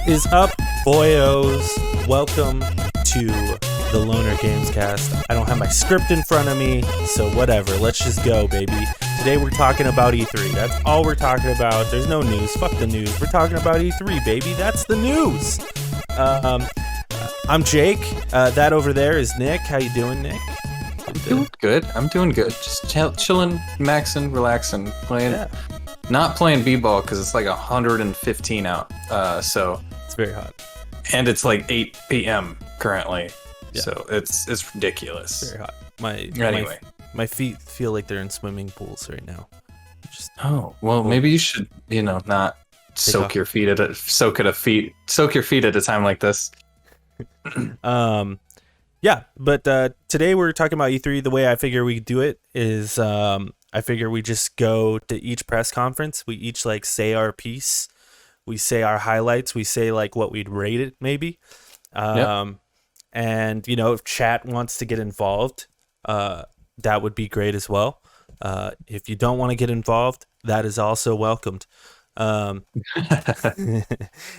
What is up, boyos? Welcome to the Loner Gamescast. I don't have my script in front of me, so whatever. Let's just go, baby. Today we're talking about E3. That's all we're talking about. There's no news. Fuck the news. We're talking about E3, baby. That's the news. I'm Jake. That over there is Nick. How you doing, Nick? I'm doing good. Just chilling, maxing, relaxing, playing. Yeah. Not playing b-ball because it's like 115 out. So It's very hot. and it's like 8 p.m. currently. Yeah. So it's ridiculous. Very hot. Anyway. My feet feel like they're in swimming pools right now. Just Oh well, maybe you should not soak your feet at a time like this. Yeah, but today we're talking about E3. The way I figure we do it is I figure we just go to each press conference. We each say our piece. We say our highlights. We say what we'd rate it maybe. And if chat wants to get involved, that would be great as well. If you don't want to get involved, that is also welcomed. No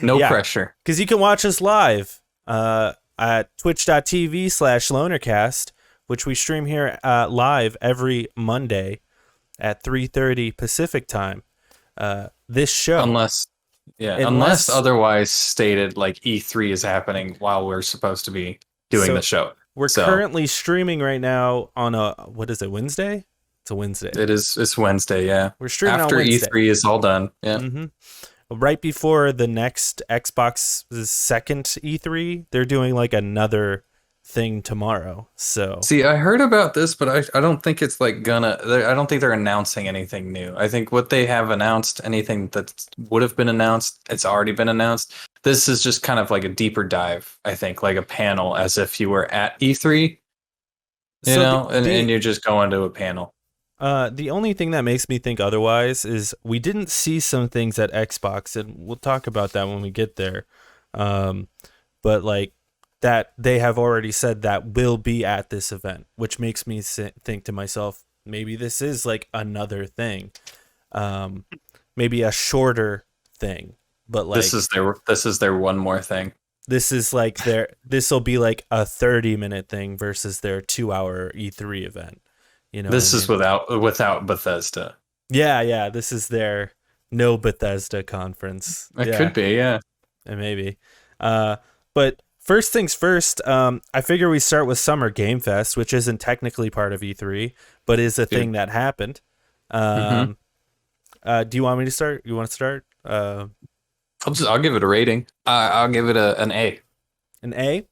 Yeah, pressure. because you can watch us live at twitch.tv/Lonercast, which we stream here live every Monday at 3:30 Pacific time. This show, Unless otherwise stated, like E3 is happening while we're supposed to be doing the show. We're currently streaming right now on Wednesday? It's a Wednesday. It's Wednesday, yeah. We're streaming after on Wednesday. E3 is all done. Yeah. Mm-hmm. Right before the next Xbox's second E3, they're doing another thing tomorrow. So See, I heard about this, but I don't think it's I don't think they're announcing anything new. I think what they have announced, anything that would have been announced, it's already been announced. This is just kind of like a deeper dive, I think, like a panel, as if you were at E3, and you're just going to a panel. The only thing that makes me think otherwise is we didn't see some things at Xbox, and we'll talk about that when we get there. But that they have already said that will be at this event, which makes me think to myself, maybe this is another thing, maybe a shorter thing. But this is their one more thing. This is this will be a 30-minute thing versus their 2-hour E3 event. This is without Bethesda. Yeah. This is their no Bethesda conference. It could be, yeah. And maybe. But first things first, I figure we start with Summer Game Fest, which isn't technically part of E3, but is a thing that happened. Do you want me to start? You want to start? I'll give it a rating. I'll give it an A. An A?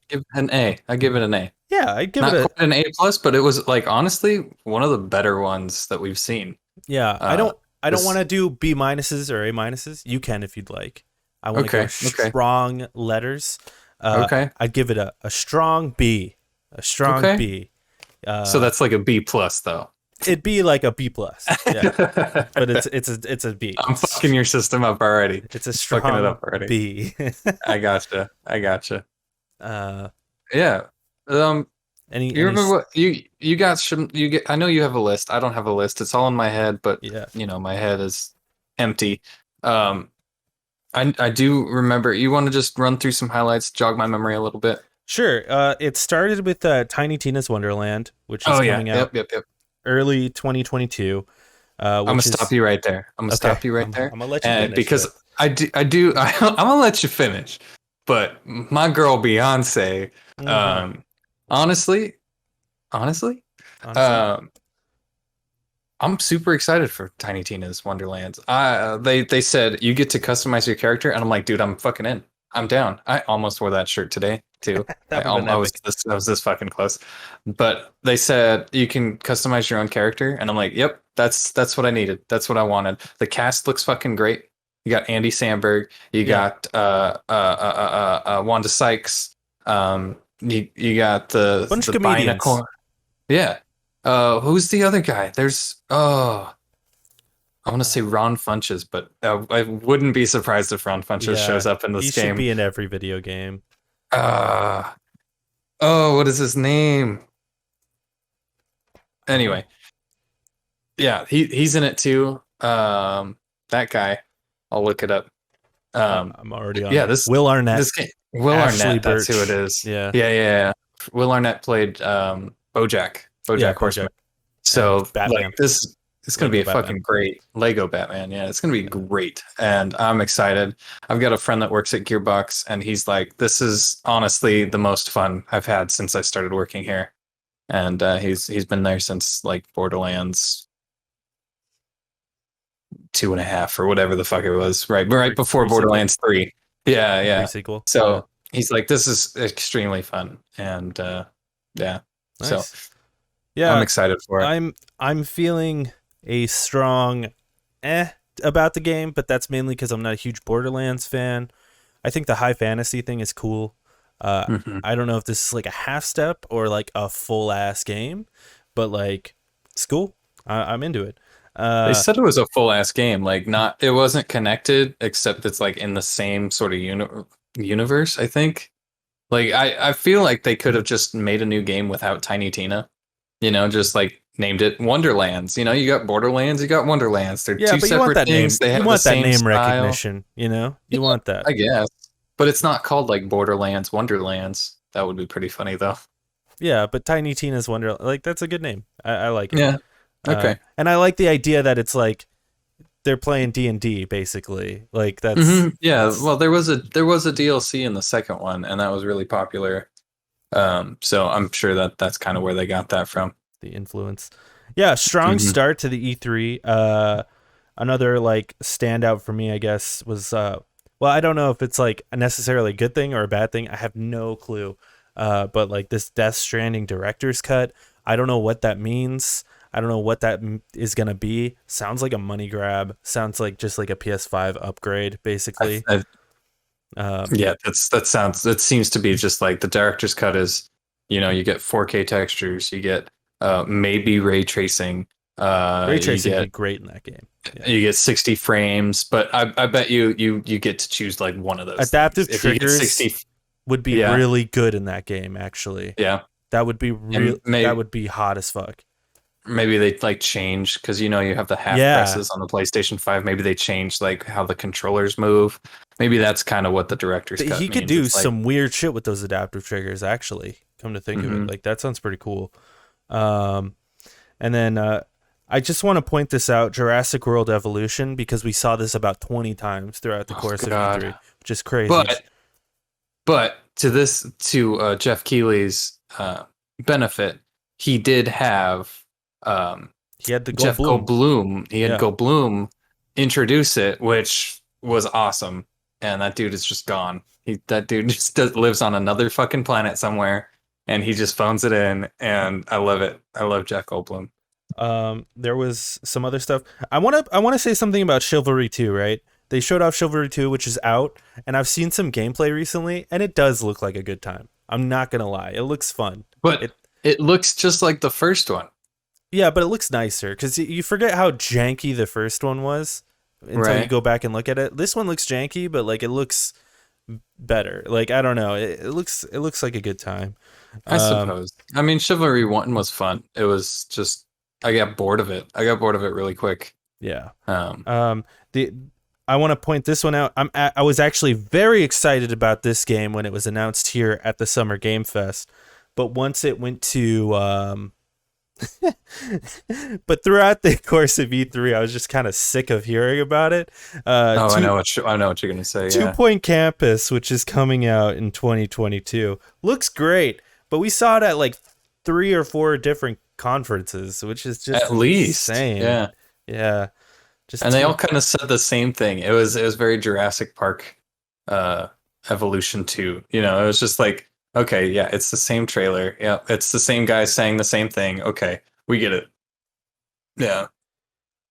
I give it an A. Yeah, I'd give Not it quite an A plus, but it was honestly one of the better ones that we've seen. Yeah, I don't want to do B minuses or A minuses. You can if you'd like. I want to go strong letters. Okay. I'd give it a strong B. A strong B. So that's like a B plus though. It'd be like a B plus. Yeah. But it's a B. I'm fucking your system up already. It's a strong fucking it up already. B. I gotcha. Yeah. You remember what you got? I know you have a list. I don't have a list. It's all in my head, but my head is empty. I do remember. You want to just run through some highlights, jog my memory a little bit? Sure. It started with Tiny Tina's Wonderland, which is coming out early 2022. I'm gonna stop you right there. I'm gonna stop you right there. I'm gonna let you finish because I'm gonna let you finish. But my girl Beyonce, honestly, I'm super excited for Tiny Tina's Wonderlands. They said you get to customize your character, and I'm like, dude, I'm fucking in. I'm down. I almost wore that shirt today too. I was this fucking close. But they said you can customize your own character, and I'm like, yep, that's what I needed. That's what I wanted. The cast looks fucking great. You got Andy Samberg. You got Wanda Sykes. You got the bunch of comedians. Yeah. Who's the other guy? There's I want to say Ron Funches, but I wouldn't be surprised if Ron Funches shows up in this game. He should be in every video game. What is his name? Anyway, yeah, he's in it too. That guy. I'll look it up. I'm already on Yeah, it. Will Arnett, this game, Will Ashley Arnett, that's who it Birch. is. Yeah, Yeah. Will Arnett played yeah, BoJack BoJack Horseman. and So like Batman, this it's gonna be Lego a Batman. fucking great Lego Batman. Yeah, it's gonna be Yeah, great. And I'm excited. I've got a friend that works at Gearbox and he's like, this is honestly the most fun I've had since I started working here. And he's been there since like Borderlands 2.5 or whatever the fuck it was, right before pre-sequel, Borderlands 3. Yeah, yeah. pre-sequel. Yeah, So he's like, this is extremely fun. And yeah. So nice. I'm Yeah, excited for it. I'm feeling a strong eh about the game, but that's mainly because I'm not a huge Borderlands fan. I think the high fantasy thing is cool. Uh, Mhm. I don't know if this is like a half step or like a full ass game, but like it's cool. I'm into it. They Uh, said it was a full ass game, like not it wasn't connected, except it's like in the same sort of universe, I think. Like I feel like they could have just made a new game without Tiny Tina. Just like named it Wonderlands. You got Borderlands, you got Wonderlands. They're yeah, two but you want separate that things. name. They You have the want that same name style. recognition. You Yeah, want that. I guess. But it's not called like Borderlands, Wonderlands. That would be pretty funny though. Yeah, but Tiny Tina's Wonder, like that's a good name. I like it. Yeah. Okay. And I like the idea that it's like they're playing D&D basically. Like Yeah. that's Well, there was a DLC in the second one, and that was really popular. So I'm sure that that's kind of where they got that from. the influence. Yeah, strong Hmm. start to the E3. Another like standout for me, I guess, was well, I don't know if it's like a necessarily a good thing or a bad thing. I have no clue. But like this Death Stranding director's cut, I don't know what that means. I don't know what that is gonna be. Sounds like a money grab. Sounds like just like a PS5 upgrade, I, basically. I, Um, yeah, that seems to be just like the director's cut is, you get 4K textures, you get maybe ray tracing, ray you tracing would be get great in that game. Yeah. 60 frames, but I bet you get to choose like one of those things. Adaptive If you get triggers 60, would be yeah, really good in that game. Actually, yeah, that would be real. and That maybe would be hot as fuck. maybe they like change because you have the half Yeah, presses on the PlayStation 5. Maybe they change like how the controllers move. Maybe that's kind of what the director's cut he could means. do It's like, some weird shit with those adaptive triggers. Actually, come to think of it, hmm like that sounds pretty cool. Um, and then I just want to point this out: Jurassic World Evolution, because we saw this about 20 times throughout the oh course of God. E3, which is crazy. But to Jeff Keighley's benefit, he did have um, He had the Jeff Goldblum. Goldblum. He had Yeah. Goldblum introduce it, which was awesome. And that dude is just gone. That dude just lives on another fucking planet somewhere, and he just phones it in. And I love it. I love Jeff Goldblum. There was some other stuff. I wanna say something about Chivalry 2, right? They showed off Chivalry 2, which is out, and I've seen some gameplay recently, and it does look like a good time. I'm not gonna lie, it looks fun. But It it looks just like the first one, Yeah, but it looks nicer because you forget how janky the first one was until you right? go back and look at it. This one looks janky, but like it looks better. Like I don't know, it looks like a good time. I Um, suppose. I mean, Chivalry 1 was fun. It was just, I got bored of it. I got bored of it really quick. yeah. Um, The I want to point this one out. I was actually very excited about this game when it was announced here at the Summer Game Fest, but once it went to but throughout the course of E3, I was just kind of sick of hearing about it. oh, Two I know what you're gonna say. Two Yeah. Point Campus, which is coming out in 2022, looks great, but we saw it at like 3 or 4 different conferences, which is just At least, insane. yeah. Yeah, just And they all too. kind of said the same thing. It was very Jurassic Park, uh, Evolution 2. It was just like, okay, yeah, it's the same trailer. Yeah, it's the same guy saying the same thing. Okay, we get it. Yeah.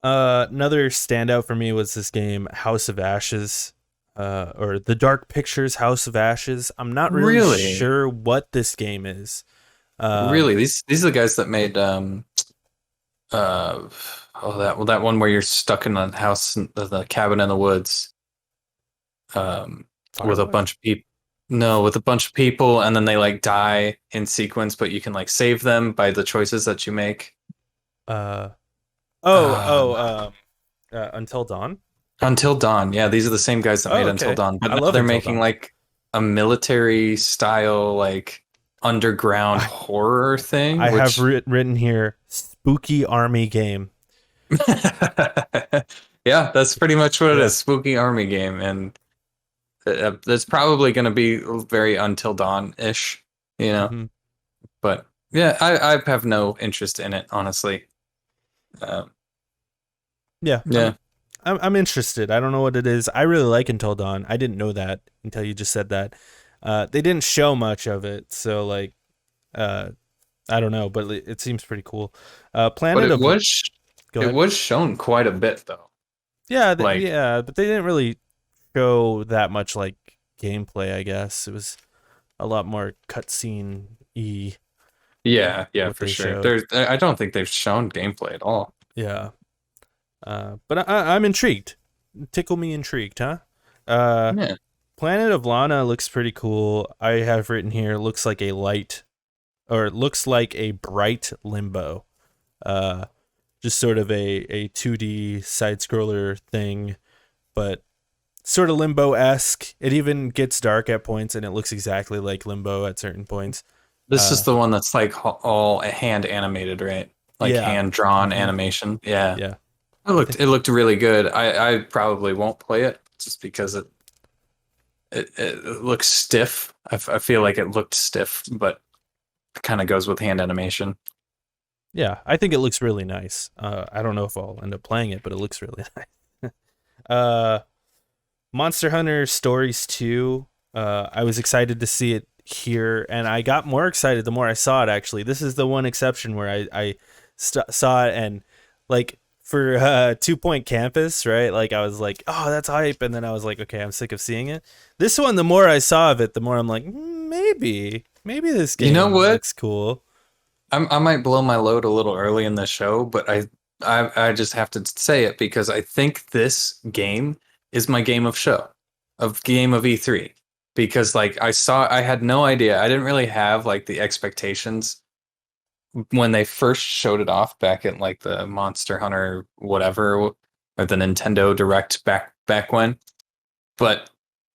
Another standout for me was this game, House of Ashes, or the Dark Pictures House of Ashes. I'm not really Really, sure what this game is. Um, really. These are the guys that made uh that one where you're stuck in a house, the cabin in the woods, um with a Firewatch. bunch of people. No, with a bunch of people, and then they like die in sequence, but you can like save them by the choices that you make. Uh, Uh, oh, Until Dawn. Until Dawn. Yeah, these are the same guys that Oh, made Until okay. Dawn, but I now love they're Until making Dawn. like a military style like underground I horror thing, I have which written here spooky army game. yeah, that's pretty much what it Yeah. is. Spooky army game, and that's probably going to be very Until Dawn-ish, you know. Hmm. But yeah, I have no interest in it, honestly. Um, Yeah. yeah, I'm interested. I don't know what it is. I really like Until Dawn. I didn't know that until you just said that. They didn't show much of it, so like, uh, I don't know, but it seems pretty cool. but Planet of Go it ahead. was shown quite a bit though. Yeah, Like yeah, but they didn't really show that much like gameplay. I guess it was a lot more cutscene y yeah, yeah, what for they sure. showed. There's I don't think they've shown gameplay at all. Yeah, but I'm intrigued. Tickle me intrigued, huh? Uh, Yeah. Planet of Lana looks pretty cool. I have written here looks like a light or it looks like a bright Limbo. Uh, just sort of a 2D side scroller thing, but sort of Limbo esque. It even gets dark at points, and it looks exactly like Limbo at certain points. This is Uh, the one that's like all hand animated, right? Like yeah, hand drawn hmm, animation. Yeah. yeah. I think It looked really good. I probably won't play it just because it looks stiff. I feel like it looked stiff, but it kind of goes with hand animation. yeah, I think it looks really nice. I don't know if I'll end up playing it, but it looks really nice. uh, Monster Hunter Stories 2. I was excited to see it here, and I got more excited the more I saw it, actually. This is the one exception where I saw it, and like for 2 Point Campus, right? Like I was like, oh, that's hype. And then I was like, okay, I'm sick of seeing it. This one, the more I saw of it, the more I'm like, maybe this You know game what? looks cool. I might blow my load a little early in the show, but I just have to say it because I think this game is my game of show, of game of E3. Because like I had no idea. I didn't really have like the expectations when they first showed it off back at like the Monster Hunter whatever or the Nintendo Direct back when. But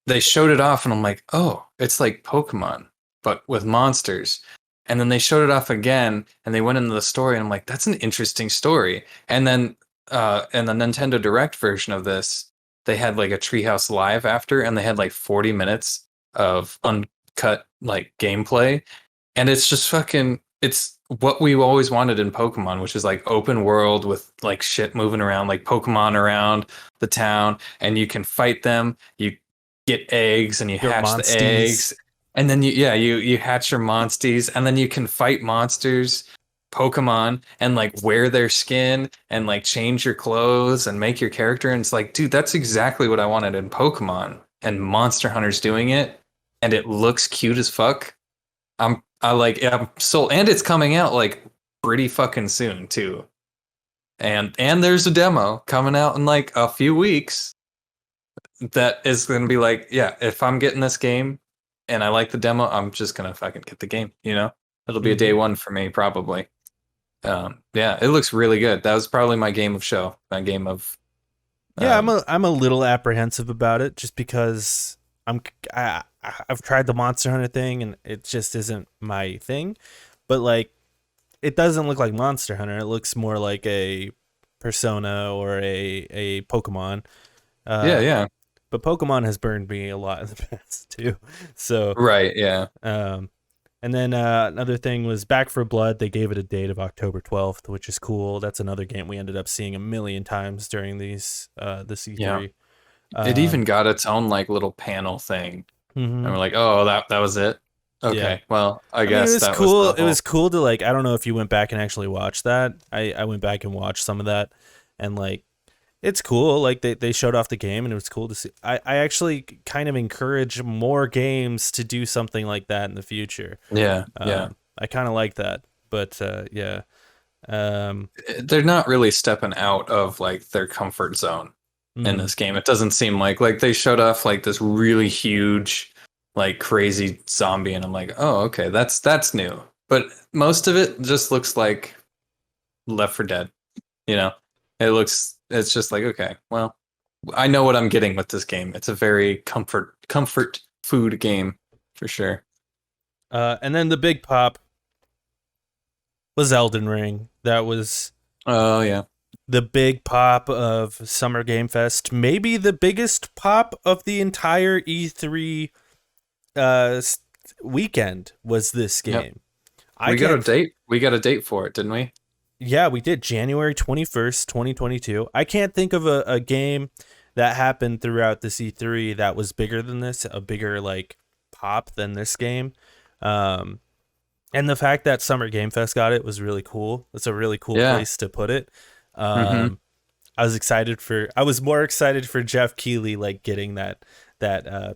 they showed it off and I'm like, "Oh, it's like Pokemon but with monsters." And then they showed it off again and they went into the story and I'm like, "That's an interesting story." And then in the Nintendo Direct version of this, they had like a Treehouse Live after and they had like 40 minutes of uncut like gameplay and it's just fucking it's what we always wanted in Pokemon, which is like open world with like shit moving around, like Pokemon around the town, and you can fight them. You get eggs and you Your hatch the Monsties. eggs, and then you hatch your monsties, and then you can fight monsters, Pokemon, and like wear their skin and like change your clothes and make your character. And it's like, dude, that's exactly what I wanted in Pokemon, and Monster Hunter's doing it, and it looks cute as fuck. I'm so and it's coming out like pretty fucking soon too. And there's a demo coming out in like a few weeks that is going to be like, yeah, if I'm getting this game and I like the demo, I'm just going to fucking get the game, you know? It'll be a day Hmm. one for me probably. Yeah, it looks really good. That was probably my game of show, my game of Yeah, um I'm a little apprehensive about it just because I've tried the Monster Hunter thing and it just isn't my thing. But like, it doesn't look like Monster Hunter. It looks more like a Persona or a Pokemon. yeah, Uh, yeah. but Pokemon has burned me a lot in the past too. So, Right, yeah. um, and then another thing was Back for Blood. They gave it a date of October 12th, which is cool. That's another game we ended up seeing a million times during these this Yeah. E3. It Um, even got its own like little panel thing. And mhm. we're like, "Oh, that was it." Yeah. Okay. Well, I I mean, it guess was that was cool. the It was whole cool to like. I don't know if you went back and actually watched that. I went back and watched some of that, and like, it's cool. Like they showed off the game, and it was cool to see. I actually kind of encourage more games to do something like that in the future. Yeah, yeah. I kind of like that, but yeah. Um, They're not really stepping out of like their comfort zone in mm, this game. It doesn't seem like they showed off like this really huge, like crazy zombie, and I'm like, oh, okay, that's new. But most of it just looks like Left 4 Dead. You know, it's just like okay, well. I know what I'm getting with this game. It's a very comfort food game for sure. And then the big pop was Elden Ring. That was Oh yeah. the big pop of Summer Game Fest. Maybe the biggest pop of the entire E3 uh, weekend was this Yep. game. I can't. We got a date for it, didn't we? Yeah, we did January 21st, 2022. I can't think of a game that happened throughout the C3 that was bigger than this, a bigger like pop than this game. Um, and the fact that Summer Game Fest got it was really cool. It's a really cool Yeah. place to put it. Mm-hmm. Um, I was more excited for Jeff Keighley like getting that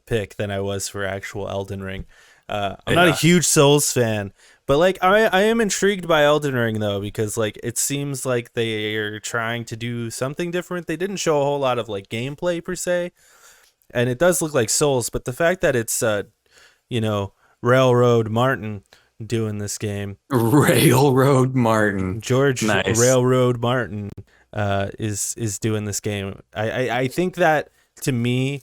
pick than I was for actual Elden Ring. I'm not a Yeah. huge Souls fan, but like I am intrigued by Elden Ring though because like it seems like they are trying to do something different. They didn't show a whole lot of like gameplay per se, and it does look like Souls, but the fact that it's you know, Railroad Martin doing this game, Railroad Martin. George Nice. Railroad Martin is doing this game. I think that to me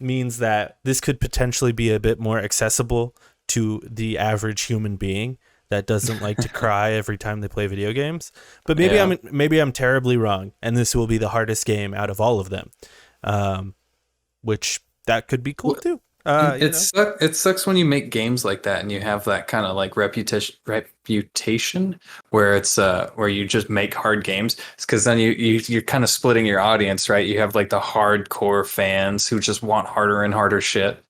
means that this could potentially be a bit more accessible to the average human being that doesn't like to cry every time they play video games. But Yeah. maybe I'm terribly wrong, and this will be the hardest game out of all of them, which that could be cool too. You know, It sucks when you make games like that and you have that kind of like reputation where it's where you just make hard games. It's because then you're kind of splitting your audience, right? You have like the hardcore fans who just want harder and harder shit.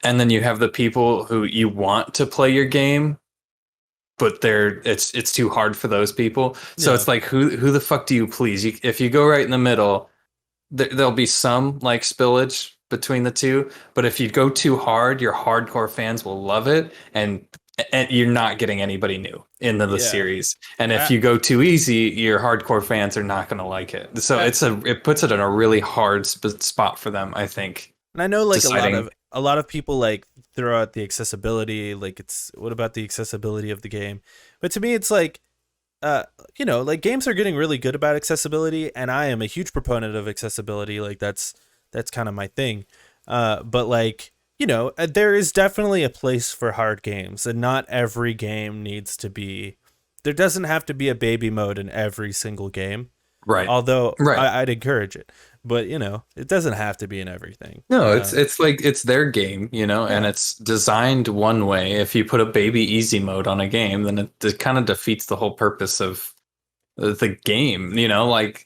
And then you have the people who you want to play your game, but it's too hard for those people. So yeah, it's like who the fuck do you please? If you go right in the middle, there'll be some like spillage between the two, but if you go too hard, your hardcore fans will love it, and you're not getting anybody new into the yeah. series. And if I, you go too easy, your hardcore fans are not going to like it. So I, it puts it in a really hard spot for them, I think, and I know like deciding. a lot of people like throw out the accessibility, like it's what about the accessibility of the game? But to me, it's like uh, like games are getting really good about accessibility, and I am a huge proponent of accessibility. Like that's kind of my thing. But like there is definitely a place for hard games, and not every game needs to be. There doesn't have to be a baby mode in every single game. Right. Although Right. I'd encourage it, but it doesn't have to be in everything. No, it's like it's their game, and Yeah, it's designed one way. If you put a baby easy mode on a game, then it kind of defeats the whole purpose of the game, like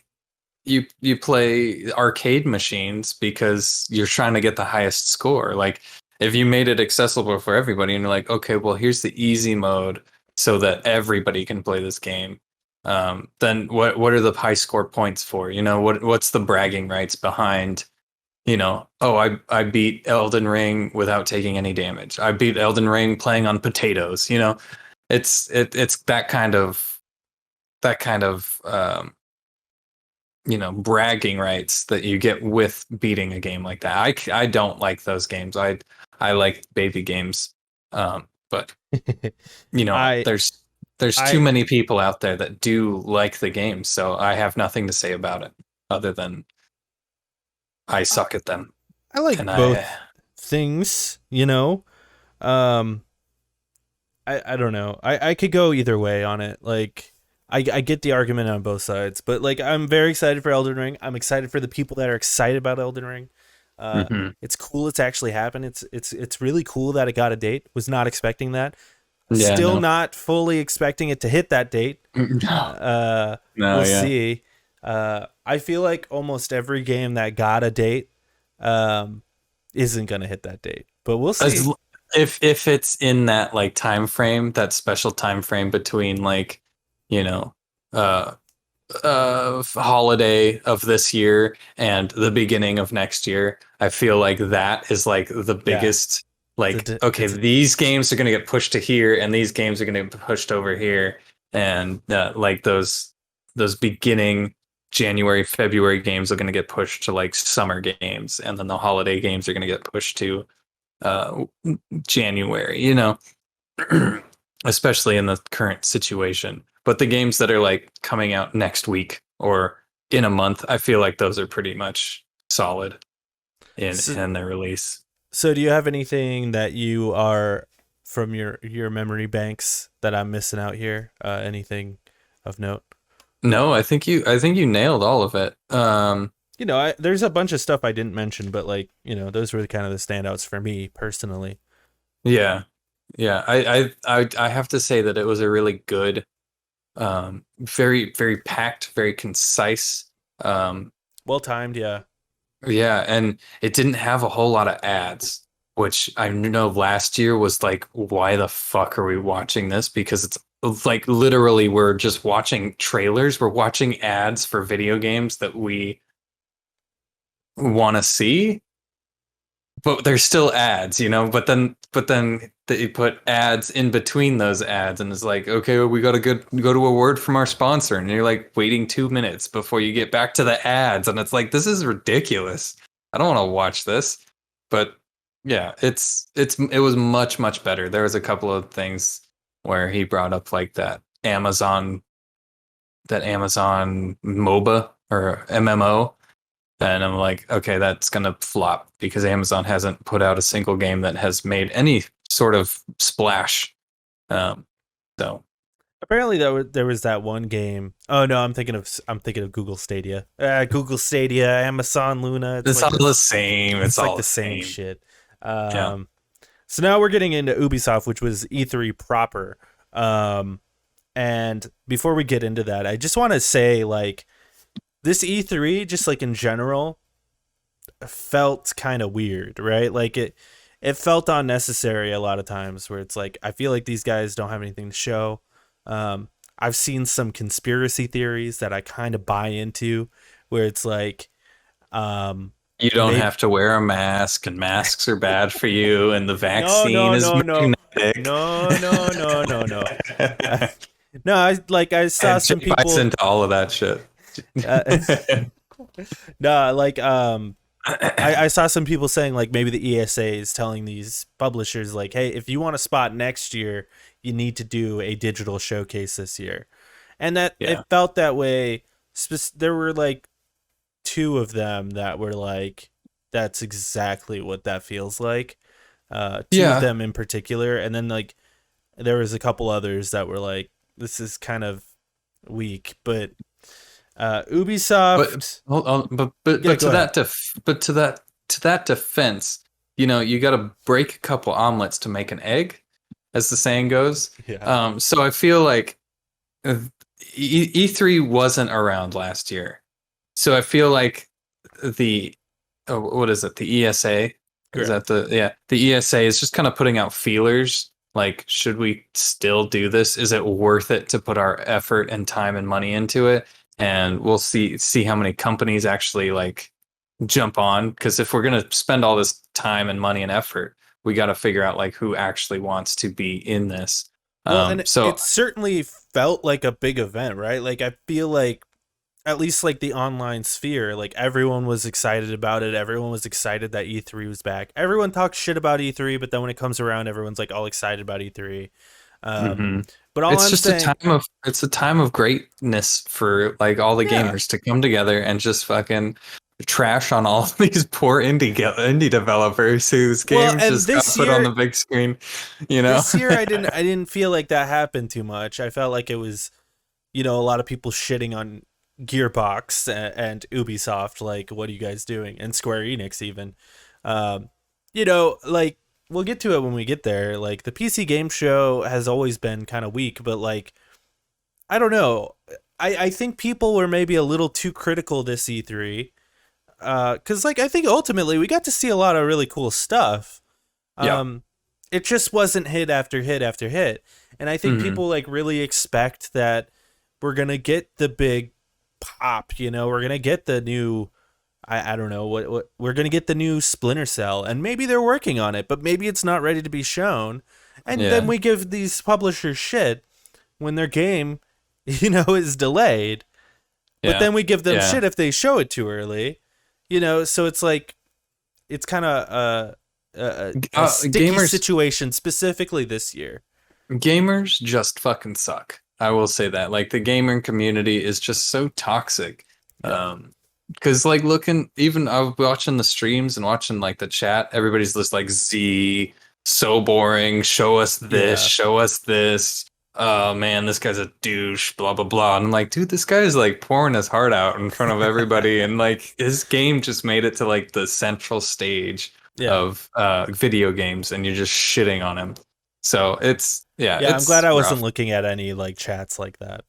you play arcade machines because you're trying to get the highest score. Like if you made it accessible for everybody and you're like, okay, well, here's the easy mode so that everybody can play this game. Then what are the high score points for? What's the bragging rights behind, oh, I beat Elden Ring without taking any damage. I beat Elden Ring playing on potatoes. It's that kind of bragging rights that you get with beating a game like that. I don't like those games. I like baby games. But I there's too I many people out there that do like the game, so I have nothing to say about it other than I suck at them. I like And I both things. Um, I don't know. I could go either way on it. Like I get the argument on both sides, but like I'm very excited for Elden Ring. I'm excited for the people that are excited about Elden Ring. Mhm. It's cool. It's actually happened. It's really cool that it got a date. Was not expecting that. Yeah, Still no. not fully expecting it to hit that date. No. Uh, No, we'll yeah. see. I feel like almost every game that got a date, um, isn't gonna hit that date, but we'll As see. if it's in that like time frame, that special time frame between like, you know, uh holiday of this year and the beginning of next year, I feel like that is like the Yeah, biggest, like, okay, it's these games are going to get pushed to here and these games are going to get pushed over here. And like those beginning January, February games are going to get pushed to like summer games. And then the holiday games are going to get pushed to uh, January, especially in the current situation. But the games that are like coming out next week or in a month. I feel like those are pretty much solid So, in their release. so do you have anything that you are from your memory banks that I'm missing out here? Anything of note? No, I think you nailed all of it. There's a bunch of stuff I didn't mention, but like, those were kind of the standouts for me personally. Yeah. Yeah. I have to say that it was a really good, very, very packed, very concise. Um, Well timed, yeah. yeah, and it didn't have a whole lot of ads, which I know last year was like, why the fuck are we watching this? Because it's like literally we're just watching trailers, we're watching ads for video games that we want to see, but there's still ads, but then they put ads in between those ads, and it's like, okay, well, we got to go to a word from our sponsor, and you're like waiting 2 minutes before you get back to the ads, and it's like, this is ridiculous. I don't want to watch this. But yeah, it was much better. There was a couple of things where he brought up like that Amazon MOBA or MMO. And I'm like, okay, that's gonna flop because Amazon hasn't put out a single game that has made any sort of splash. Um, so Apparently, there was that one game. Oh no, I'm thinking of Google Stadia. Google Stadia, Amazon Luna. it's all the same. It's It's like all the the same same. shit. Yeah. So now we're getting into Ubisoft, which was E3 proper. And before we get into that, I just want to say like this E3, just like in general, felt kind of weird, right? Like it felt unnecessary a lot of times where it's like I feel like these guys don't have anything to show. Um, I've seen some conspiracy theories that I kind of buy into where it's like um You don't maybe have to wear a mask, and masks are bad for you, and the no vaccine no is no no magnetic. no no no no no no I saw And some Jay buys people into all of that shit. uh, no like I saw some people saying like maybe the ESA is telling these publishers like, hey, if you want a spot next year, you need to do a digital showcase this year, and that Yeah. it felt that way. There were like two of them that were like, that's exactly what that feels like. Two of Yeah. them in particular, and then like there was a couple others that were like, this is kind of weak, but But Ubisoft, hold on, yeah, but go ahead. to that defense, you got to break a couple omelets to make an egg, as the saying goes. Yeah, So I feel like uh, E3 wasn't around last year, so I feel like the what is it? The ESA, is that correct. the ESA is just kind of putting out feelers. Like, should we still do this? Is it worth it to put our effort and time and money into it? And we'll see how many companies actually like jump on. Because if we're gonna spend all this time and money and effort, we got to figure out like who actually wants to be in this. Well, and So it certainly felt like a big event, right? Like I feel like at least like the online sphere, like everyone was excited about it. Everyone was excited that E3 was back. Everyone talks shit about E3, but then when it comes around, everyone's like all excited about E3. Um, mhm. but all I'm saying, It's a time of greatness for like all the yeah. gamers to come together and just fucking trash on all these poor indie developers whose Well, games and just got put on the big screen, you know? this year, I didn't feel like that happened too much. I felt like it was, a lot of people shitting on Gearbox and Ubisoft, like, what are you guys doing? And Square Enix even. Um, like we'll get to it when we get there. Like the PC game show has always been kind of weak, but like I don't know. I think people were maybe a little too critical this E3. Cause like I think ultimately we got to see a lot of really cool stuff. Yeah. Um, it just wasn't hit after hit after hit. And I think Hmm. people like really expect that we're gonna get the big pop, we're gonna get the new I don't know what we're gonna get the new Splinter Cell, and maybe they're working on it, but maybe it's not ready to be shown. And then Yeah. we give these publishers shit when their game, is delayed. But Yeah. then we give them Yeah. shit if they show it too early. So it's like it's kind of a sticky Gamers situation specifically this year. gamers just fucking suck. I will say that. Like the gaming community is just so toxic Yep. Because like looking, even I was watching the streams and watching like the chat, everybody's just like Z, so boring. Show us this, Yeah. show us this. Oh man, this guy's a douche, blah blah blah. And I'm like, dude, this guy is like pouring his heart out in front of everybody, and like his game just made it to like the central stage Yeah. of video games, and you're just shitting on him. So Yeah, I'm glad it's I wasn't rough. looking at any like chats like that.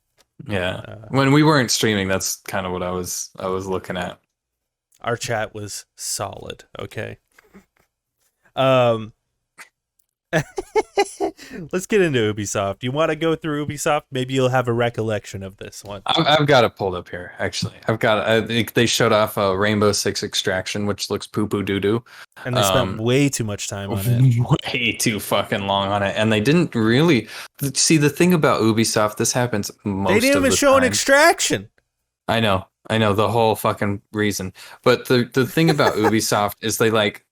Yeah. Uh, When we weren't streaming, that's kind of what I was looking at. our chat was solid. Okay. Um, let's get into Ubisoft. You want to go through Ubisoft? Maybe you'll have a recollection of this one. I've got it pulled up here, actually. I think they showed off a Rainbow Six Extraction, which looks poo poo doo doo. And they spent Um, way too much time on it. way too fucking long on it. And they didn't really see the thing about Ubisoft, this happens They most didn't of even the show an time. extraction. I know the whole fucking reason. But the thing about Ubisoft is they like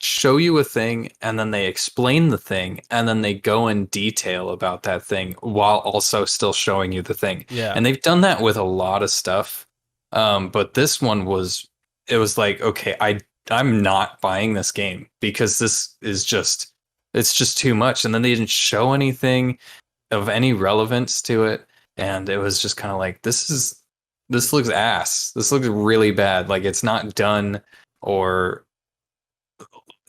show you a thing and then they explain the thing and then they go in detail about that thing while also still showing you the thing. Yeah. And they've done that with a lot of stuff. But this one was it was like, okay, I'm not buying this game because this is just it's just too much. And then they didn't show anything of any relevance to it. And it was just kind of like, this looks ass. This looks really bad. Like it's not done or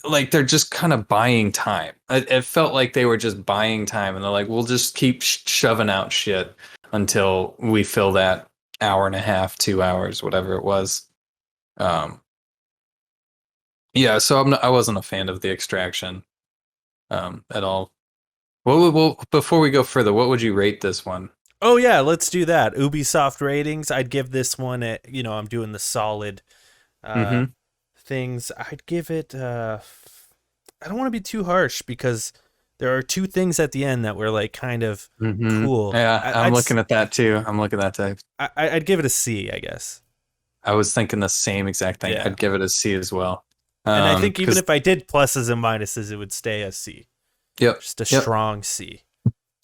like they're just kind of buying time. It felt like they were just buying time, and they're like, "We'll just keep shoving out shit until we fill that hour and a half, 2 hours, whatever it was." Um, yeah, so I wasn't a fan of the extraction at all. Well, before we go further, what would you rate this one? Oh yeah, let's do that. Ubisoft ratings. I'd give this one I'm doing the solid uh Mm-hmm. things. I'd give it I don't want to be too harsh because there are two things at the end that were like kind of Mm-hmm. cool. Yeah, I, I'm I'd looking at that too. I'm looking at that too. I'd give it a C, I guess. I was thinking the same exact thing. Yeah. I'd give it a C as well. And I think even Because if I did pluses and minuses, it would stay a C. yep, Just a yep. strong C.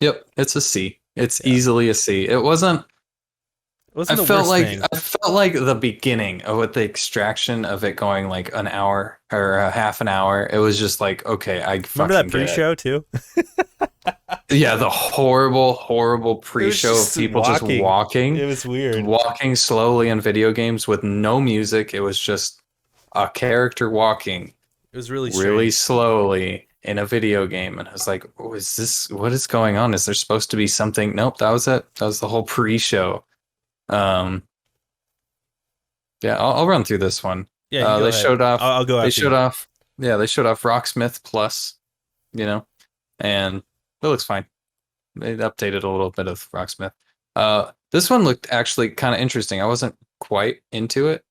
Yep, it's a C. It's Yeah. easily a C. It wasn't. It wasn't the worst thing. I felt like the beginning of with the extraction of it going like an hour or a half an hour. It was just like, okay, I Remember fucking that get it. pre-show too? Yeah, the horrible It was pre-show of just people just It was weird. walking slowly in video games with no music. It was just a character walking It was really really strange. slowly in a video game, and I was like, oh, is this what is going on? Is there supposed to be something? Nope, that was it. That was the whole pre-show. Um, yeah, I'll run through this one. Yeah, you go They ahead. showed off. I'll go They after showed you. off. Yeah, they showed off Rocksmith Plus. You know, and it looks fine. They updated a little bit of Rocksmith. This one looked actually kind of interesting. I wasn't quite into it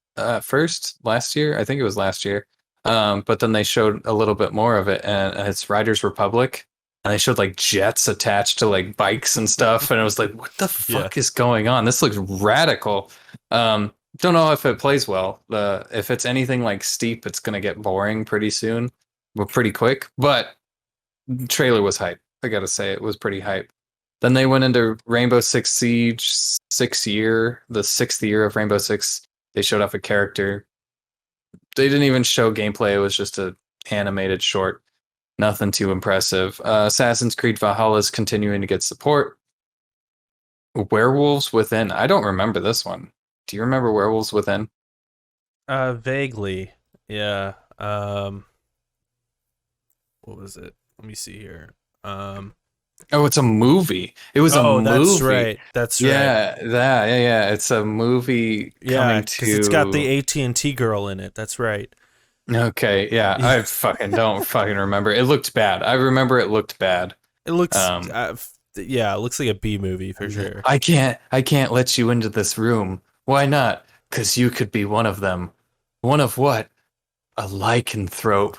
first last year. I think it was last year. But then they showed a little bit more of it, and it's Riders Republic, and they showed like jets attached to like bikes and stuff, and it was like, what the Yeah. fuck is going on? This looks radical. Don't know if it plays well. If it's anything like Steep, it's gonna get boring pretty soon, but pretty quick. But the trailer was hype. I gotta say, it was pretty hype. Then they went into Rainbow Six Siege, the 6th year of Rainbow Six. They showed off a character. They didn't even show gameplay. It was just a animated short. Nothing too impressive. Assassin's Creed Valhalla is continuing to get support. Werewolves Within. I don't remember this one. Do you remember Werewolves Within? Vaguely. Yeah. What was it? Let me see here. Oh, it's a movie. It was a Oh, that's movie. right. That's right. Yeah. It's a movie Yeah, coming because it's got to. the AT&T girl in it. That's right. Okay, yeah. I fucking don't fucking remember. It looked bad. I remember it looked bad. It looks, Um, yeah, it looks like a B movie for sure. I can't let you into this room. Why not? Because you could be one of them. One of what? A lycanthrope.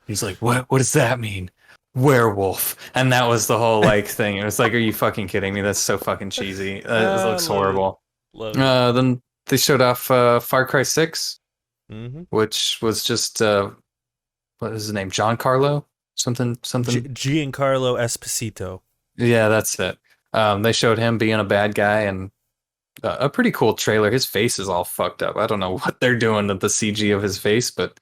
He's like, what does that mean? Werewolf. And that was the whole like thing. It was like, are you fucking kidding me? That's so fucking cheesy. This looks Love it. horrible. Love it. Then they showed off Far Cry 6, Mm-hmm. which was just what is his name? John Carlo? Something. Giancarlo Esposito. Yeah, that's it. They showed him being a bad guy, and a pretty cool trailer. His face is all fucked up. I don't know what they're doing to the CG of his face, but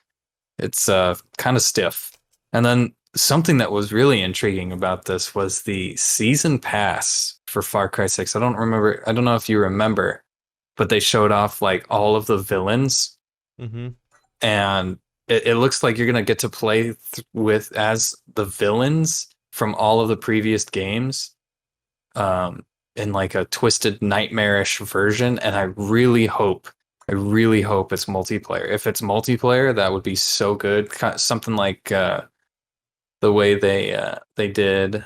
it's kind of stiff. And then something that was really intriguing about this was the season pass for Far Cry 6. I don't remember. I don't know if you remember, but they showed off like all of the villains, Mm-hmm. and it looks like you're gonna get to play with as the villains from all of the previous games, um, in like a twisted nightmarish version. And I really hope it's multiplayer. If it's multiplayer, that would be so good. Something like the way they did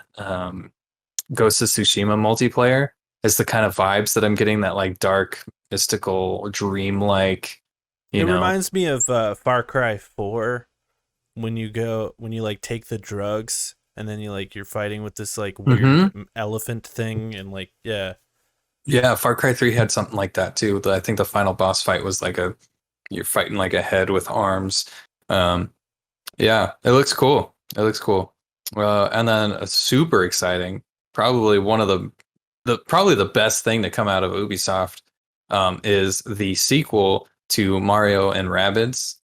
Ghost of Tsushima multiplayer is the kind of vibes that I'm getting. That like dark, mystical, dream-like, It you know. reminds me of Far Cry 4 when you like take the drugs and then you're fighting with this like weird Hmm. elephant thing and like yeah. Yeah, Far Cry 3 had something like that too. I think the final boss fight was like a you're fighting like a head with arms. Um, yeah, it looks cool. It looks cool. And then a super exciting, probably one of the probably the best thing to come out of Ubisoft, is the sequel to Mario and Rabbids,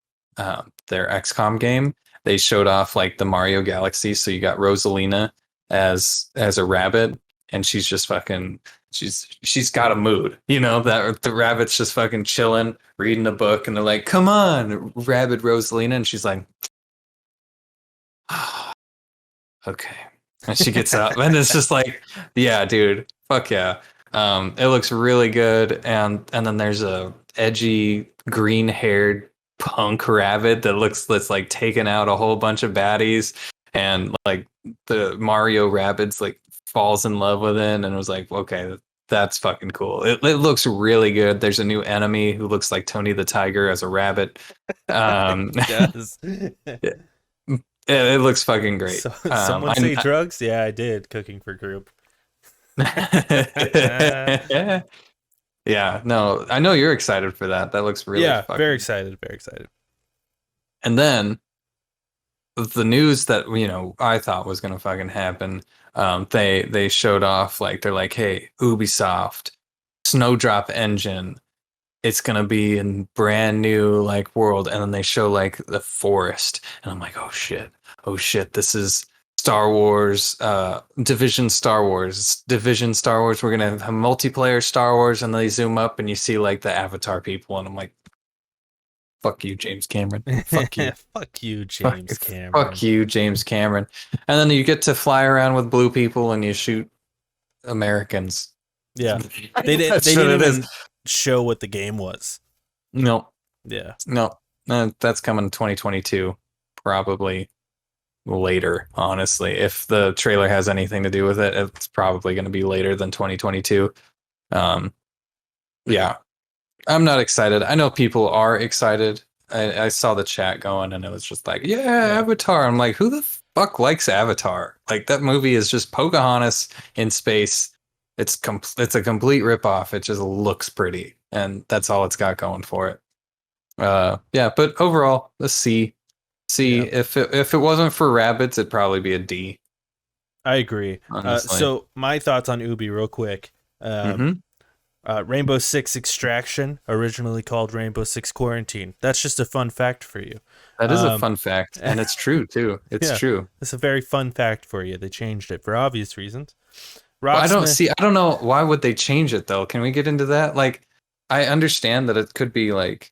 their XCOM game. They showed off like the Mario Galaxy, so you got Rosalina as a rabbit, and she's just fucking she's got a mood, that the rabbit's just fucking chilling, reading a book, and they're like, "Come on, Rabbit Rosalina," and she's like, okay. And she gets up, and it's just like, yeah, dude, fuck yeah. It looks really good, and then there's a edgy green haired punk rabbit that's like taking out a whole bunch of baddies, and like the Mario rabbits like falls in love with it, and was like, okay, that's fucking cool. It looks really good. There's a new enemy who looks like Tony the Tiger as a rabbit. Um, It does. it looks fucking great. So someone say drugs? Yeah, I did cooking for group. Yeah, no, I know you're excited for that. That looks really Yeah, very fucking. excited, very excited. And then the news that I thought was gonna fucking happen. They showed off like they're like, hey, Ubisoft, Snowdrop Engine. It's gonna be in brand new like world, and then they show like the forest, and I'm like, oh shit, this is Star Wars, Division Star Wars. We're gonna have multiplayer Star Wars, and they zoom up and you see like the Avatar people, and I'm like, fuck you, James Cameron, fuck you, Fuck you, fuck, James fuck Cameron. you, James Cameron, and then you get to fly around with blue people and you shoot Americans. Yeah. They did That's they what didn't it is. even show what the game was. No, Yeah. no, that's coming 2022, probably later, honestly. If the trailer has anything to do with it, it's probably going to be later than 2022. Um, yeah, I'm not excited. I know people are excited. I saw the chat going, and it was just like, yeah, Yeah. Avatar. I'm like, who the fuck likes Avatar? Like, that movie is just Pocahontas in space. It's a complete ripoff. It just looks pretty, and that's all it's got going for it. Yeah, but overall, a C. C. Yeah. If it wasn't for rabbits, it'd probably be a D. I agree. Honestly. So my thoughts on Ubi real quick. Um, Mm-hmm. Rainbow Six Extraction, originally called Rainbow Six Quarantine. That's just a fun fact for you. That is a Um, fun fact, and it's true too. It's yeah, true. it's a very fun fact for you. They changed it for obvious reasons. Well, Rocksmith, I don't know why would they change it though. Can we get into that? Like, I understand that it could be like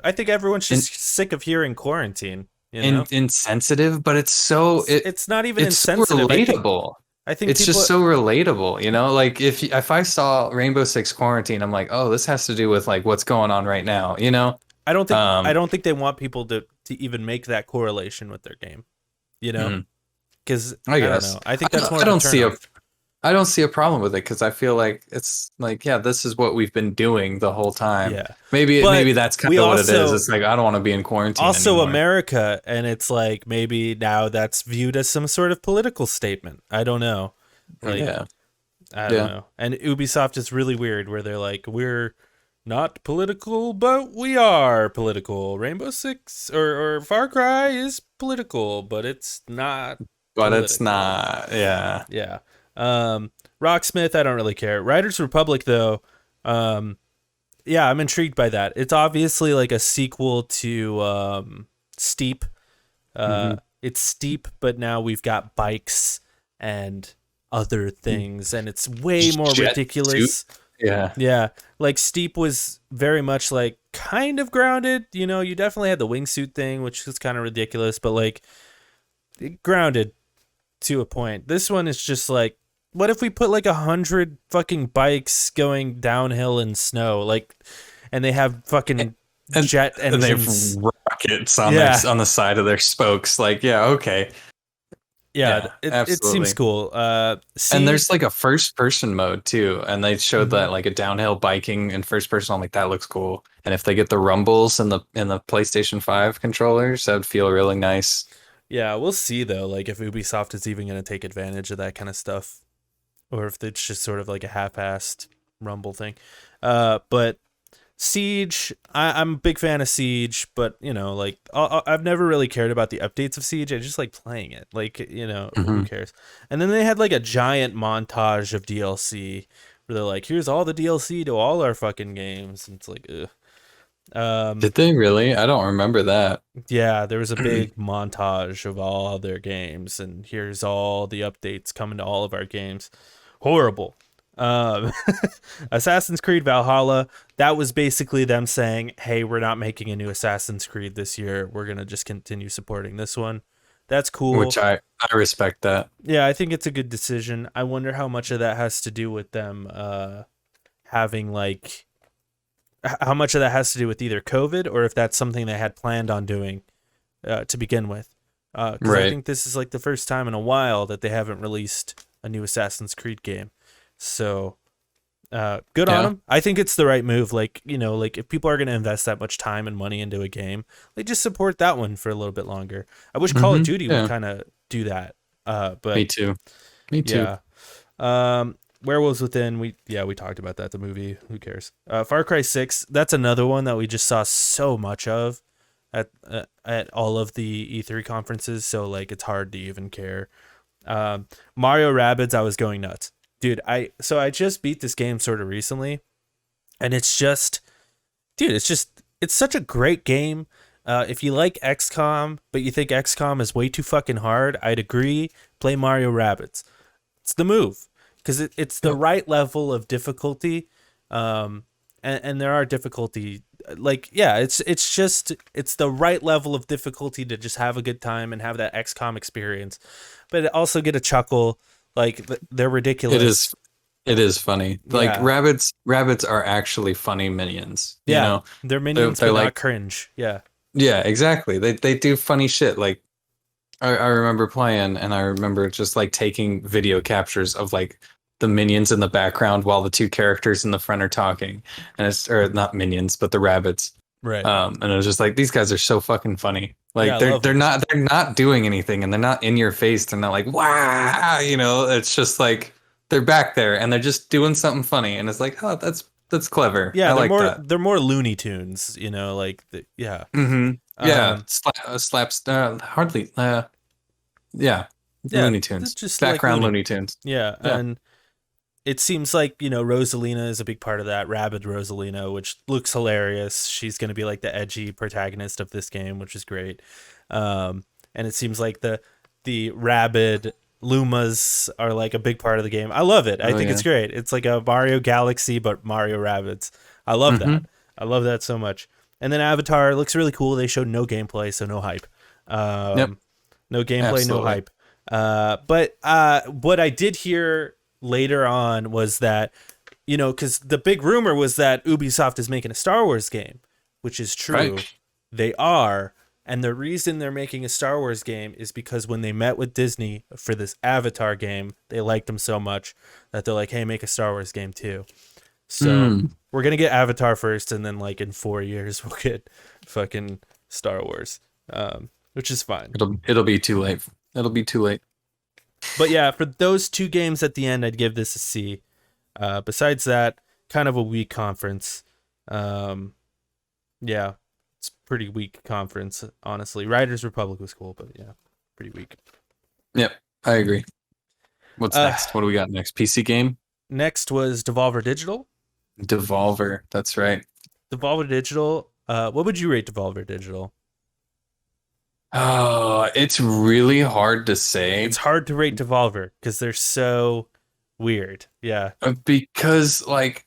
I think everyone's in, just sick of hearing quarantine. You know, insensitive, but it's not even it's so insensitive. relatable. I think It's just people. so relatable, Like if I saw Rainbow Six Quarantine, I'm like, oh, this has to do with like what's going on right now, I Um, don't think they want people to even make that correlation with their game. You know, mhm, because I I don't guess know. I think that's more I of a don't see a turnoff. I don't see a problem with it because I feel like it's like, yeah, this is what we've been doing the whole time. Yeah, Maybe but that's kind we of what it is. also It's like I don't want to be in quarantine also anymore. America, and it's like maybe now that's viewed as some sort of political statement. I don't know. Like Yeah, I don't yeah. know. And Ubisoft is really weird where they're like, we're not political, but we are political. Rainbow Six or Far Cry is political, but it's not But it's political. not. Yeah. Yeah. Um, Rocksmith, I don't really care. Riders Republic, though, Um, yeah, I'm intrigued by that. It's obviously like a sequel to Steep. Hmm. It's Steep, but now we've got bikes and other things, and it's way more Jet suit. ridiculous. Yeah. Yeah, like Steep was very much like kind of grounded. You know, you definitely had the wingsuit thing, which was kind of ridiculous, but like grounded to a point. This one is just like, what if we put like 100 fucking bikes going downhill in snow, like, and they have fucking And jet they have engines? rockets on their Yeah, on the side of their spokes. Like, yeah, okay. yeah, Yeah, it seems absolutely. cool. And Siege, there's like a first person mode too. And they showed mhm. that like a downhill biking in first person. I'm like, that looks cool. And if they get the rumbles in the PlayStation 5 controllers, that would feel really nice. Yeah, we'll see though, like if Ubisoft is even going to take advantage of that kind of stuff, or if it's just sort of like a half-assed Rumble thing. But Siege, I'm a big fan of Siege, but you know, like I've never really cared about the updates of Siege. I just like playing it. Like, you know, who Hmm. cares? And then they had like a giant montage of DLC where they're like, "Here's all the DLC to all our fucking games," and it's like, ugh. Um, Did they really? I don't remember that. yeah, there was a big montage of all their games, and here's all the updates coming to all of our games. Horrible. Um, Assassin's Creed Valhalla, that was basically them saying, hey, we're not making a new Assassin's Creed this year. We're going to just continue supporting this one. That's Which cool. I respect that. Yeah, I think it's a good decision. I wonder how much of that has to do with them having like, how much of that has to do with either COVID or if that's something they had planned on doing to begin with. Because I Right. think this is like the first time in a while that they haven't released a new Assassin's Creed game. So good on Yeah. them. I think it's the right move. Like, you know, like if people are going to invest that much time and money into a game, like just support that one for a little bit longer. I wish Call of Hmm. Duty would Yeah. kind of do that. But Me too. Me too. yeah. Werewolves Within, we talked about that. The movie, who cares? Far Cry 6, that's another one that we just saw so much of at all of the E3 conferences. So like it's hard to even care. Mario Rabbids, I was going nuts, dude. I just beat this game sort of recently, and it's just, dude, it's such a great game. If you like XCOM, but you think XCOM is way too fucking hard, I'd agree. Play Mario Rabbids. It's the move because it's the Yep. right level of difficulty. And there are difficulty, like, yeah, it's just it's the right level of difficulty to just have a good time and have that XCOM experience, but also get a chuckle. Like they're It ridiculous. is it is funny. Like Yeah, rabbits are actually funny minions, you yeah, know? they're They're, minions, they're but not like cringe. Yeah, yeah, exactly. They do funny shit. Like I remember playing and I remember just like taking video captures of like the minions in the background while the two characters in the front are talking. And it's or not minions, but the rabbits. right. And it was just like these guys are so fucking funny. Yeah, Like I they're love they're them. not they're not doing anything and they're not in your face. They're not like wow, you know, it's just like they're back there and they're just doing something funny and it's like, "Oh, that's clever. Yeah, I like that." they're more Looney Tunes. Yeah. Hmm. Yeah, Um, slaps hardly yeah, yeah, Looney they're Tunes. just like Background Looney. Looney Tunes. Yeah, Yeah. and it seems like, you know, Rosalina is a big part of that. Rabid Rosalina, which looks hilarious. She's going to be like the edgy protagonist of this game, which is great. And it seems like the rabid Lumas are like a big part of the game. I love it. I Oh think it's yeah. great. It's like a Mario Galaxy, but Mario Rabbids. I love that. Mm-hmm. I love that so much. And then Avatar looks really cool. They showed no gameplay, so no hype. Yep. Um, no gameplay, no Absolutely. hype. But what I did hear later on was that, you know, because the big rumor was that Ubisoft is making a Star Wars game, which is true. Right. They are. And the reason they're making a Star Wars game is because when they met with Disney for this Avatar game, they liked them so much that they're like, hey, make a Star Wars game too. So Mm. we're going to get Avatar first, and then, like, in 4 years, we'll get fucking Star Wars, which is fine. It'll be too late. It'll be too late. But yeah, for those two games at the end, I'd give this a C. Besides that, kind of a weak conference. Um, yeah, it's pretty weak conference, honestly. Riders Republic was cool, but yeah, pretty weak. Yep. I agree. What's Uh, next? What do we got next? PC game? Next was Devolver Digital. Devolver. That's right. Devolver Digital. What would you rate Devolver Digital? It's really hard to It's say hard to rate Devolver because they're so weird. Yeah. because like,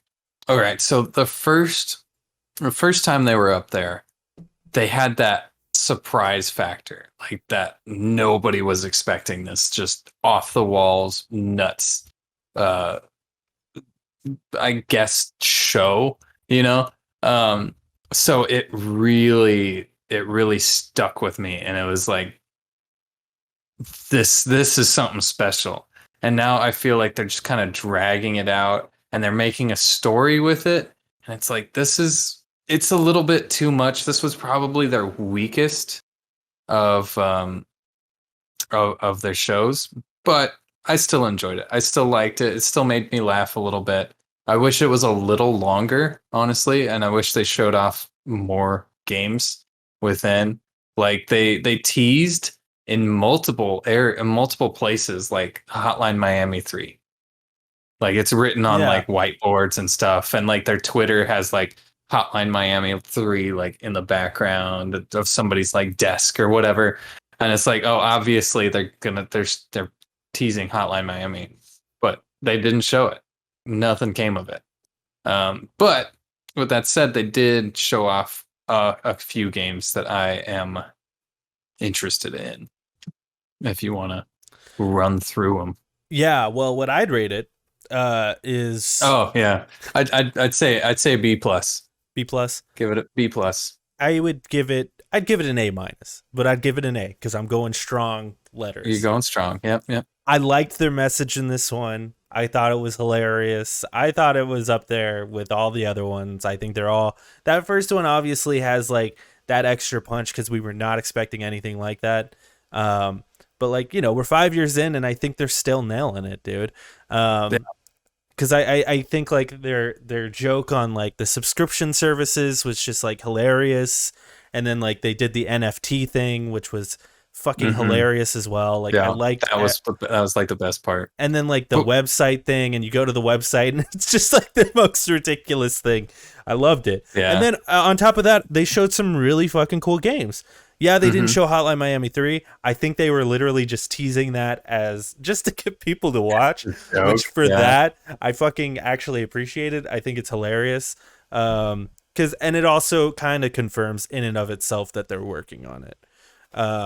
all right, so the first time they were up there, they had that surprise factor, like that nobody was expecting this, just off the walls, nuts. Uh, I guess show, you know. Um, so it really stuck with me, and it was like this is something special. And now I feel like they're just kind of dragging it out, and they're making a story with it, and it's like it's a little bit too much. This was probably their weakest of of their shows, but I still enjoyed it. I still liked it. It still made me laugh a little bit. I wish it was a little longer, honestly, and I wish they showed off more games within. Like they teased in multiple places, like Hotline Miami 3. Like it's written on Yeah. like whiteboards and stuff, and like their Twitter has like Hotline Miami 3 like in the background of somebody's like desk or whatever. And it's like, oh, obviously they're teasing Hotline Miami, but they didn't show it. Nothing came of it. But with that said, they did show off a few games that I am interested in. If you want to run through them. Yeah. Well, what I'd rate it is Oh yeah, I'd say B plus. B plus. Give it a B plus. I'd give it an A minus, but I'd give it an A because I'm going strong You're letters. going strong. Yep, yep. I liked their message in this one. I thought it was hilarious. I thought it was up there with all the other ones. I think they're all that first one obviously has like that extra punch because we were not expecting anything like that. Um, but like we're 5 years in, and I think they're still nailing it, dude. Yeah. Because I think like their joke on like the subscription services was just like hilarious, and then like they did the NFT thing, which was fucking Mm-hmm. hilarious as well. Like I Yeah, liked that was like the best part. and then like the But, website thing, and you go to the website and it's just like the most ridiculous thing. I loved it. And yeah. then on top of that, they showed some really fucking cool games. Yeah, they didn't Mm-hmm. show Hotline Miami 3. I think they were literally just teasing that as just to get people to watch, which Joke. for Yeah. that I fucking actually appreciate it. I think it's hilarious. Cuz and it also kind of confirms in and of itself that they're working on it.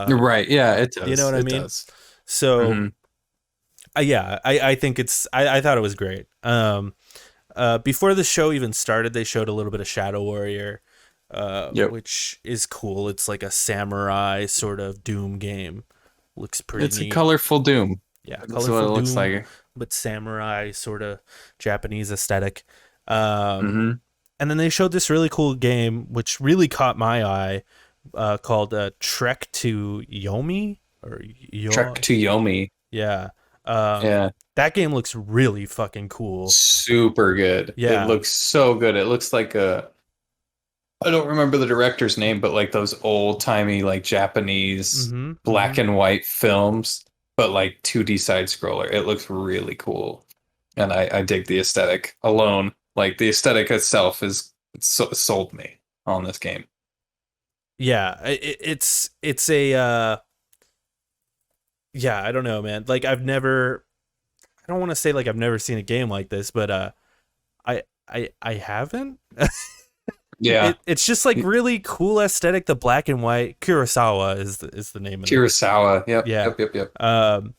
You're right. Yeah, it You know does. what I It mean? does. So Mm-hmm. yeah, I think I thought it was great. Before the show even started, they showed a little bit of Shadow Warrior, Yep. which is cool. It's like a samurai sort of Doom game. Looks pretty It's a neat. colorful Doom. Yeah, That's what colorful it looks Doom, like. but samurai sort of Japanese aesthetic. Um, Mm-hmm. and then they showed this really cool game, which really caught my eye, called Trek to Yomi or Trek Yo. to Yomi. Yeah. Um, Yeah. that game looks really fucking cool. Super good. It Yeah. looks so good. It looks like a I don't remember the director's name, but like those old timey like Japanese Mm-hmm. Mm-hmm. black and white films, but like 2D side scroller. It looks really cool. And I dig the aesthetic alone. Like the aesthetic itself is sold me on this game. Yeah. It's a yeah. I don't know, man. Like I've never. I don't want to say like I've never seen a game like this, but I haven't. Yeah. It's just like really cool aesthetic. The black and white Kurosawa is the name of it. Kurosawa. Yep. Yeah. Yep. Yep. Yep.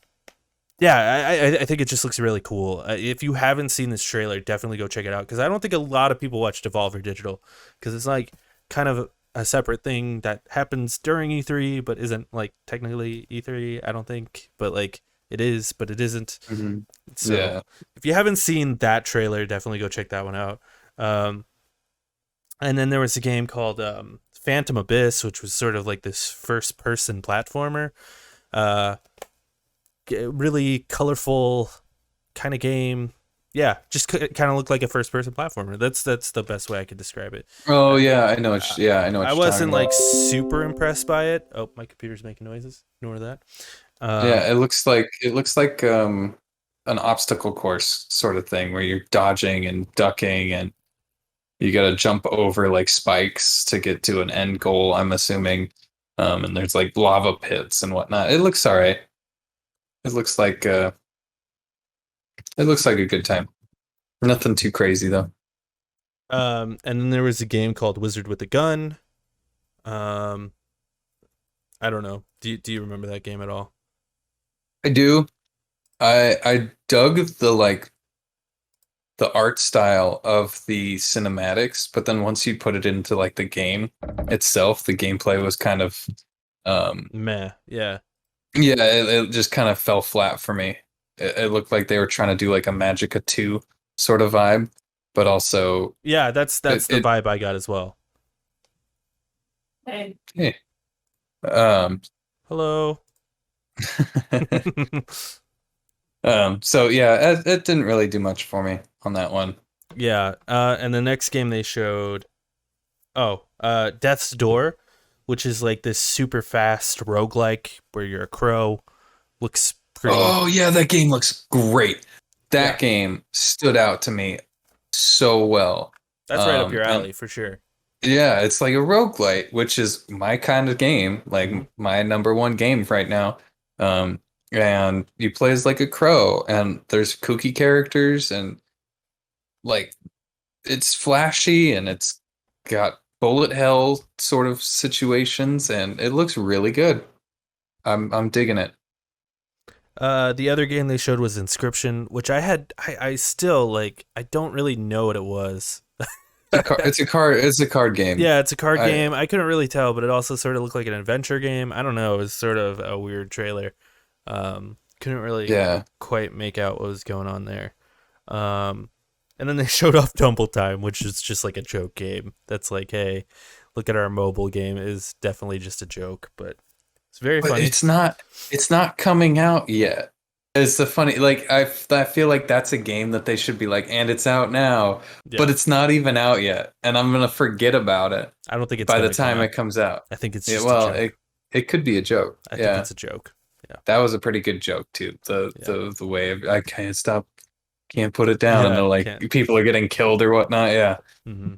Yeah, I think it just looks really cool. If you haven't seen this trailer, definitely go check it out because I don't think a lot of people watch Devolver Digital because it's like kind of a separate thing that happens during E3 but isn't like technically E3. I don't think, but like it is, but it isn't. Mhm. So Yeah. if you haven't seen that trailer, definitely go check that one out. Um, and then there was a game called Phantom Abyss, which was sort of like this first person platformer. Uh, really colorful kind of game. Yeah, just kind of looked like a first person platformer. That's the best way I could describe it. Oh yeah, I know. Yeah, I know what I you're talking wasn't about. like super impressed by it. Oh, my computer's making noises. Ignore that. Yeah, it looks like an obstacle course sort of thing where you're dodging and ducking and You got to jump over like spikes to get to an end goal, I'm assuming. And there's like lava pits and whatnot. It looks all right. It looks like uh, it looks like a good time. Nothing too crazy though. And then there was a game called Wizard with a Gun. Um, I don't know. Do you remember that game at all? I do. I dug the art style of the cinematics, but then once you put it into like the game itself, the gameplay was kind of um Meh. Yeah. yeah, it just kind of fell flat for me. It looked like they were trying to do like a Magica 2 sort of vibe, but also Yeah, that's the it vibe I got as well. hey, um Hello. so yeah, it didn't really do much for me on that one. Yeah. And the next game they showed, Death's Door, which is like this super fast roguelike where you're a crow. Looks pretty. Oh yeah, that game looks great. Yeah, That game stood out to me so well. that's right up your And alley for sure. yeah, it's like a roguelite, which is my kind of game, like Hmm. my number one game right now. And you play as like a crow, and there's kooky characters, and like it's flashy, and it's got bullet hell sort of situations, and it looks really good. I'm digging it. The other game they showed was Inscription, which I still like. I don't really know what it was. It's a card game. Yeah, it's a card I game. I couldn't really tell, but it also sort of looked like an adventure game. I don't know. It was sort of a weird trailer. Couldn't really yeah. quite make out what was going on there. Um, and then they showed off Tumble Time, which is just like a joke game. That's like, hey, look at our mobile game. It is definitely just a joke, but it's very But funny. it's not coming out yet. It's the funny like I feel like that's a game that they should be like, and it's out now, Yeah, but it's not even out yet, and I'm gonna forget about it I don't think it's by the gonna come time out. it comes out. I think it's Yeah, just a well, joke. it could be a joke. I think Yeah, it's a joke. Yeah, that was a pretty good joke too. The yeah, the way I can't stop, can't put it down, and yeah. they're like Can't. people are getting killed or whatnot. Yeah. Hmm.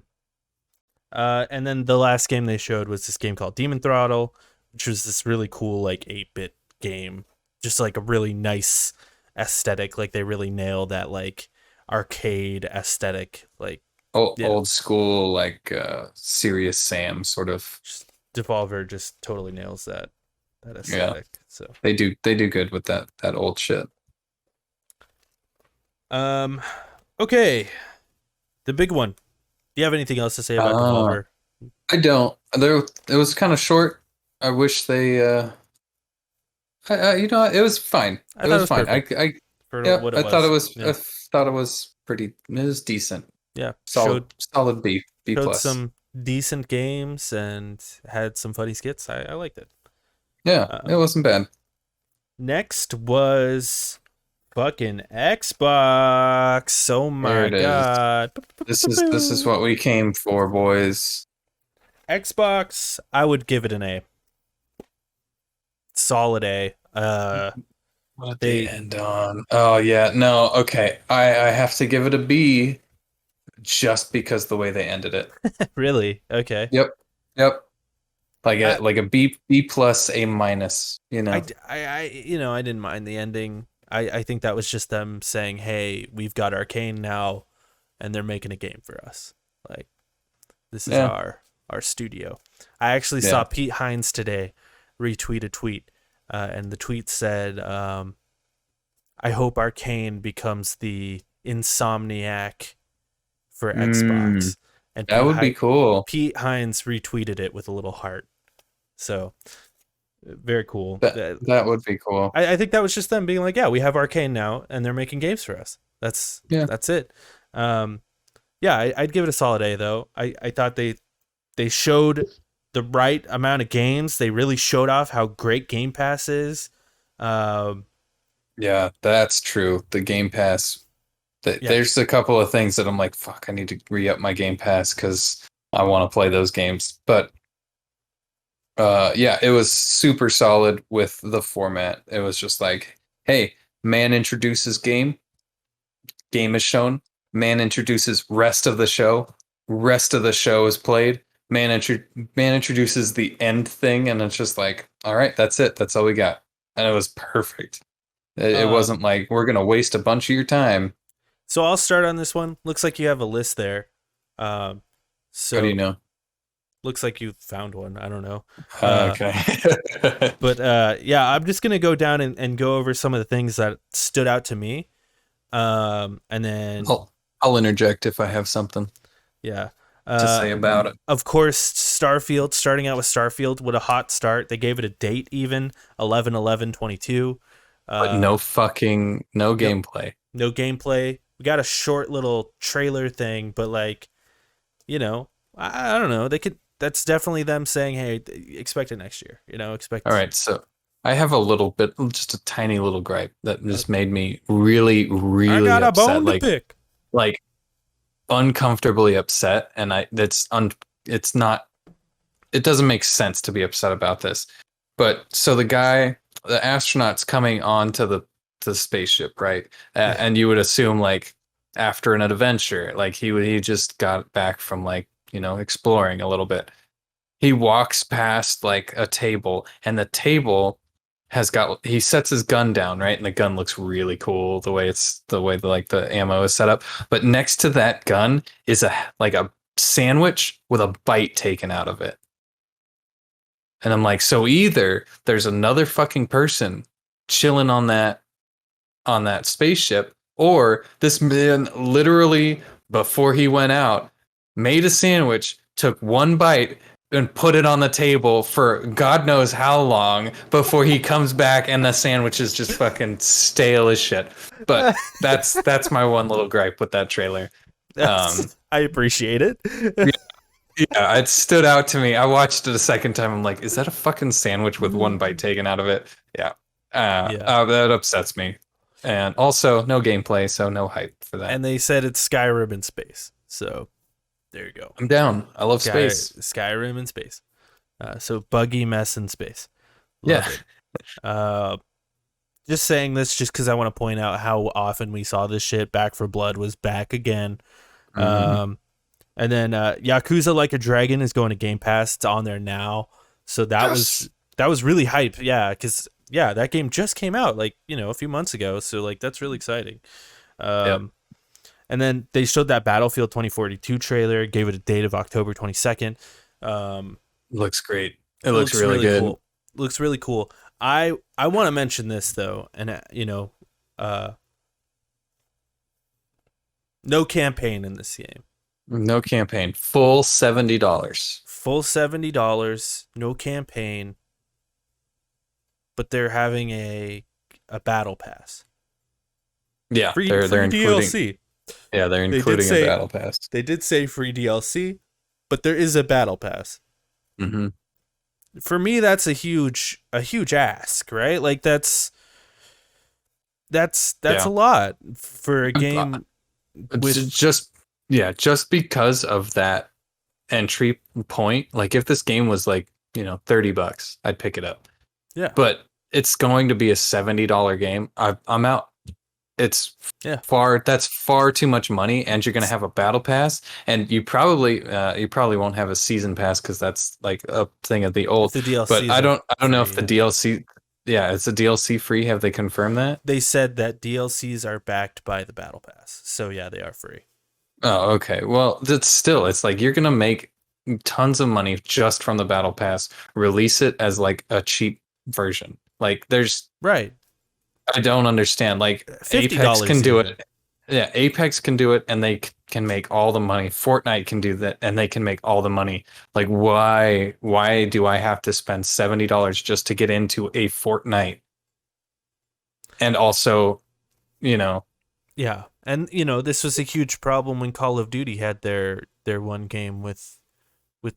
And then the last game they showed was this game called Demon Throttle, which was this really cool like 8-bit game, just like a really nice aesthetic. Like they really nail that like arcade aesthetic. Like yeah, Old school like Serious Sam sort of. just Devolver just totally nails that Yeah. aesthetic. So They do good with that old shit. um, okay, the big one. Do you have anything else to say about Uh, Devolver? I don't. It was kind of short. I wish they it was fine. I It thought it was was fine. perfect for Yeah, what it was. I Yeah, thought it was pretty it was decent. yeah. Solid B Showed plus. some decent games and had some funny skits. I liked it. Yeah, it Um, wasn't bad. Next was fucking Xbox. Oh There my it is. god. This is what we came for, boys. Xbox, I would give it an A. Solid A. What did they They end on? Oh yeah, no, okay. I have to give it a B just because the way they ended it. really okay. Yep. Yep. I, Like a B plus A minus, you know. I didn't mind the ending. I think that was just them saying, "Hey, we've got Arcane now, and they're making a game for us. Like this is Yeah. our studio." I actually saw Yeah. Pete Hines today retweet a tweet, and the tweet said, "I hope Arcane becomes the Insomniac for Mm, Xbox." And that would be cool. Pete Hines retweeted it with a little heart. So very cool. That would be cool. I think that was just them being like, yeah, we have Arcane now, and they're making games for us. Yeah. That's it. Um, yeah, I'd give it a solid A though. I thought they showed the right amount of games. They really showed off how great Game Pass is. Um, Yeah, that's true. The Game Pass. yeah, There's a couple of things that I'm like, fuck, I need to re-up my Game Pass because I want to play those games. But yeah, it was super solid with the format. It was just like, hey, man introduces game, game is shown, man introduces rest of the show, rest of the show is played. Man introduces the end thing, and it's just like, all right, that's it. That's all we got, and it was perfect. It Um, wasn't like we're gonna waste a bunch of your time. so I'll start on this one. Looks like you have a list there. Um, How do you so know? looks like you found one. I don't know. Uh, Okay. but yeah, I'm just gonna go down and go over some of the things that stood out to me. And then I'll interject if I have something yeah. to Uh, say about it. of course, Starfield. Starting out with Starfield, what a hot start. They gave it a date even 11/11/22. But no Yep. gameplay. No gameplay. We got a short little trailer thing, but like, I don't know. They could. That's definitely them saying, "Hey, expect it next year." All Expect. right, so I have a little bit, just a tiny little gripe that Uh, just made me really, I really got a upset. bone to pick. Like uncomfortably upset, and it's not. It doesn't make sense to be upset about this. But so the astronaut's coming onto the spaceship, right? Yeah. And you would assume like after an adventure, like he just got back from like exploring a little bit. He walks past like a table, and the table he sets his gun down, right? And the gun looks really cool the way like the ammo is set up. But next to that gun is a sandwich with a bite taken out of it. And I'm like, so either there's another fucking person chilling on that spaceship, or this man literally before he went out made a sandwich, took one bite, and put it on the table for God knows how long before he comes back and the sandwich is just fucking stale as shit. But that's my one little gripe with that trailer. Um, I appreciate it. yeah, it stood out to me. I watched it a second time. I'm like, is that a fucking sandwich with one bite taken out of it? Yeah. Yeah. That upsets me. And also, no gameplay, so no hype for that. And they said it's Skyrim in space. So there you go. I'm down. I love space. Skyrim in space. So buggy mess in space. Yeah. Love it. Uh, just saying this just because I want to point out how often we saw this shit. Back for Blood was back again. Mm-hmm. Um, and then Yakuza Like a Dragon is going to Game Pass. It's on there now. So Yes. that was really hype. Yeah, because yeah, that game just came out like a few months ago. So like that's really exciting. Yep. Um, and then they showed that Battlefield 2042 trailer, gave it a date of October 22nd. Um, Looks great. It it looks looks really really good. cool. Looks really cool. I want to mention this though, and uh, no campaign in this game. No campaign. Full $70. Full $70, no campaign, but they're having a battle pass. Yeah, Free they're including DLC. they're They did including a say battle pass. they did say free DLC, but there is a battle pass. Mm-hmm. For me that's a huge ask, right? Like that's a Yeah. lot for a game with Just yeah, just because of that entry point, like if this game was like, $30, I'd pick it up. yeah. But it's going to be a $70 game. I'm out. It's Yeah. that's far too much money, and you're going to have a battle pass, and you probably won't have a season pass because that's like a thing of the If old. the But DLCs are I don't know if free, the yeah. DLC, yeah, it's a DLC free. Have they confirmed that? They said that DLCs are backed by the battle pass. So yeah, they are free. Oh, okay. Well, that's still, it's like you're gonna make tons of money just from the battle pass. Release it as like a cheap version. Like Right. I don't understand. Like Apex can $50 do even. it. Yeah, Apex can do it, and they can make all the money. Fortnite can do that, and they can make all the money. Like, why do I have to spend $70 just to get into a Fortnite? And also, you know, Yeah. And this was a huge problem when Call of Duty had their one game with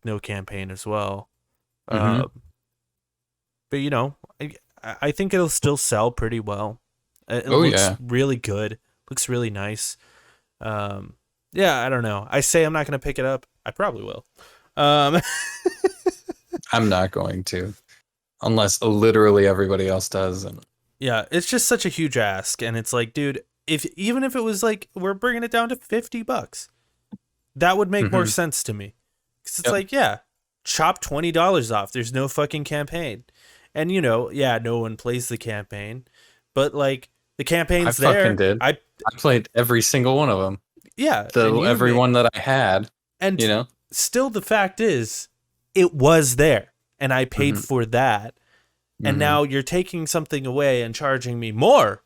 no campaign as well. hmm Uh, but I think it'll still sell pretty well. It oh looks yeah, really good. Looks really nice. Yeah, I don't know. I say I'm not going to pick it up. I probably will. Um, I'm not going to unless literally everybody else does. And yeah, it's just such a huge ask, and it's like, dude, if even if it was like we're bringing it down to $50, That would make more Mm-hmm. sense to me. Because it's Yep. like, yeah, chop $20 off. There's no fucking campaign. And, yeah, no one plays the campaign. But, like, the I campaign's fucking there. did. I played every single one of them. Yeah, The and every one that I had, you and know. still the fact is, it was there. And I paid Mm-hmm. for that. And Mm-hmm. now you're taking something away and charging me more.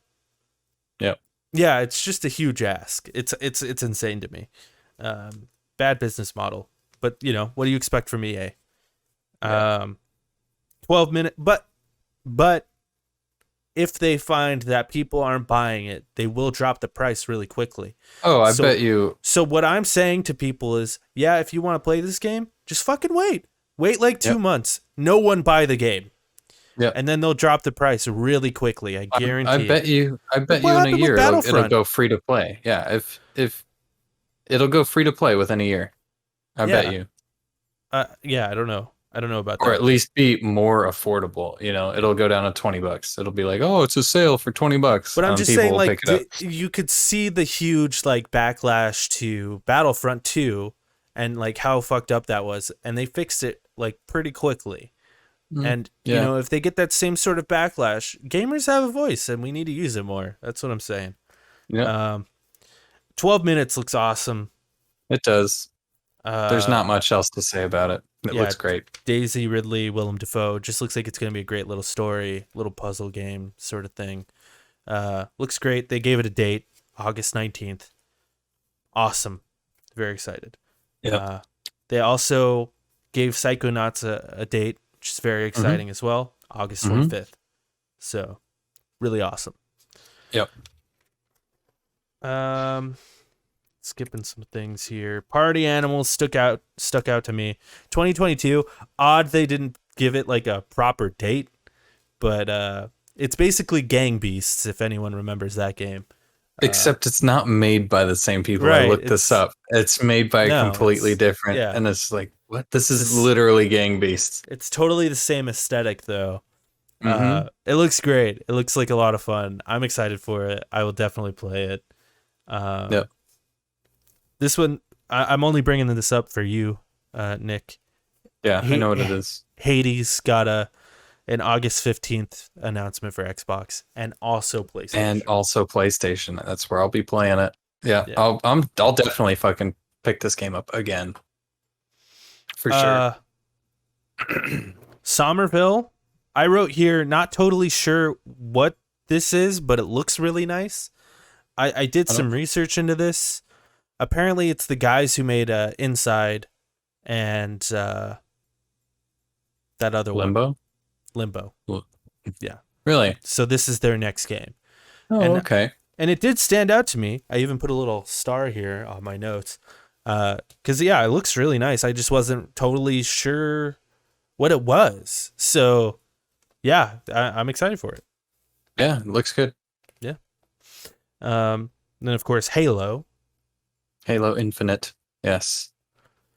Yep. Yeah, it's just a huge ask. It's insane to me. Bad business model. But what do you expect from EA? Yeah. 12 minute, but if they find that people aren't buying it, they will drop the price really quickly. Oh, I So bet you. so what I'm saying to people is, yeah, if you want to play this game, just fucking wait. Wait like 2 Yep. months. No one buy the game. Yep. And then they'll drop the price really quickly. I I guarantee it. bet you. I Like bet what you in a happened with year it'll Battlefront? go free to play. Yeah. If it'll go free to play within a year. I bet Yeah. you. Yeah, I don't know. I don't know about Or at that. least be more affordable. It'll go down to $20. It'll be like, oh, it's a sale for $20, But I'm and just people saying, will like, pick it up. you could see the huge like backlash to Battlefront 2 and like how fucked up that was, and they fixed it like pretty quickly. And Yeah. if they get that same sort of backlash, gamers have a voice, and we need to use it more. That's what I'm saying. Yeah. Um, 12 minutes looks awesome. It does. There's Uh, not much else to say about it. It yeah, looks great. Daisy Ridley, Willem Dafoe, just looks like it's gonna be a great little story, little puzzle game sort of thing. Looks great. They gave it a date, August 19th. Awesome. Very excited. Yep. They also gave Psychonauts a date, which is very Mm-hmm. exciting as well, August Mm-hmm. 25th. So, really awesome. Yep. Um, skipping some things here. Party Animals stuck out to me. 2022. Odd they didn't give it like a proper date, but it's basically Gang Beasts if anyone remembers that game. Except it's not made by the same people. I Right. looked this up. It's made by No, completely different, yeah. and it's like, what? This It's is this, literally Gang Beasts. it's totally the same aesthetic though. Mm-hmm. It looks great. It looks like a lot of fun. I'm excited for it. I will definitely play it. Yep. This one, I'm only bringing this up for you, Nick. Yeah, I know what it is. Hades got an August 15th announcement for Xbox and also PlayStation. And also PlayStation. That's where I'll be playing it. Yeah. Yeah. I'll definitely fucking pick this game up again. For sure. Somerville. I wrote here, not totally sure what this is, but it looks really nice. I did some research into this. Apparently, it's the guys who made Inside and that other Limbo? one, Limbo. Yeah. Really? So this is their next game. Oh, And okay. And it did stand out to me. I even put a little star here on my notes. Because, yeah, it looks really nice. I just wasn't totally sure what it was. So, yeah, I'm excited for it. Yeah, it looks good. Yeah. Then, of course, Halo. Halo Infinite. Yes.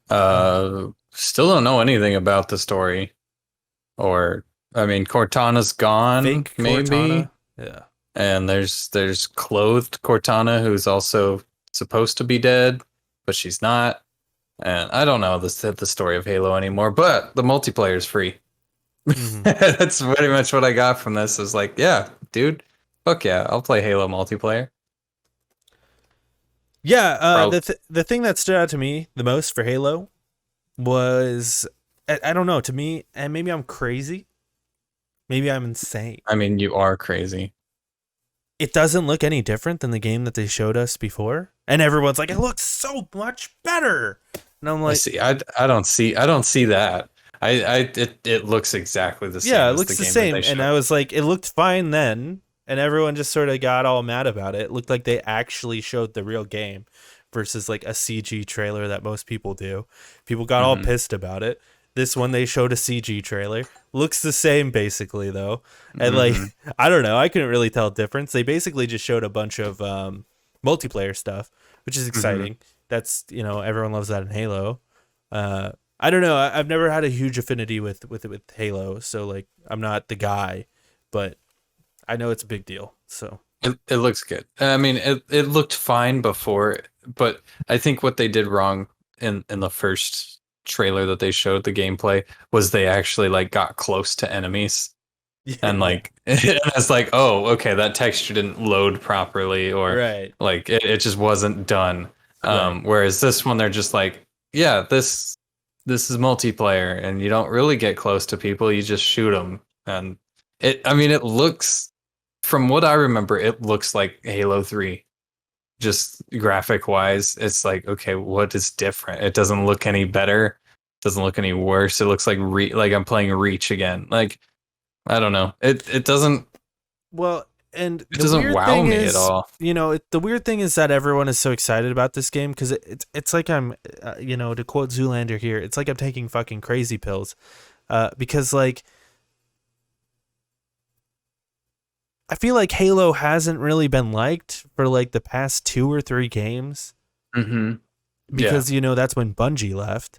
Still don't know anything about the story. Or, I mean, Cortana's gone, Fake maybe. Cortana. Yeah. And there's clothed Cortana who's also supposed to be dead, but she's not. And I don't know the story of Halo anymore, but the multiplayer is free. Mm-hmm. That's pretty much what I got from this. Is like, yeah, dude, fuck yeah, I'll play Halo multiplayer. Yeah, the thing that stood out to me the most for Halo was, I don't know, to me, and maybe I'm crazy. Maybe I'm insane. I mean, you are crazy. It doesn't look any different than the game that they showed us before. And everyone's like, it looks so much better. And I'm like, I don't see that. It looks exactly the same. yeah, it as looks the game same. that they And showed. I was like, it looked fine then. And everyone just sort of got all mad about it. It looked like they actually showed the real game versus like a CG trailer that most people do. People got all pissed about it. This one they showed a CG trailer. Looks the same basically though. And like I don't know, I couldn't really tell a difference. They basically just showed a bunch of multiplayer stuff, which is exciting. That's, everyone loves that in Halo. I don't know. I've never had a huge affinity with Halo, so like I'm not the guy, but I know it's a big deal. So It looks good. I mean, it looked fine before, but I think what they did wrong in the first trailer that they showed the gameplay was they actually like got close to enemies and Yeah. like it's like, oh, okay, that texture didn't load properly, or Right. like it just wasn't done. Right. Whereas this one, they're just like, yeah, this is multiplayer, and you don't really get close to people, you just shoot them. And I mean, it looks, from what I remember, it looks like Halo 3. Just graphic wise, it's like, okay, what is different? It doesn't look any better, doesn't look any worse. It looks like like I'm playing Reach again. Like, I don't know. Well, and It the doesn't weird wow thing me at is, all. the weird thing is that everyone is so excited about this game because it's like I'm, to quote Zoolander here, it's like I'm taking fucking crazy pills, because like I feel like Halo hasn't really been liked for like the past 2 or 3 games Mm-hmm. Yeah. because that's when Bungie left,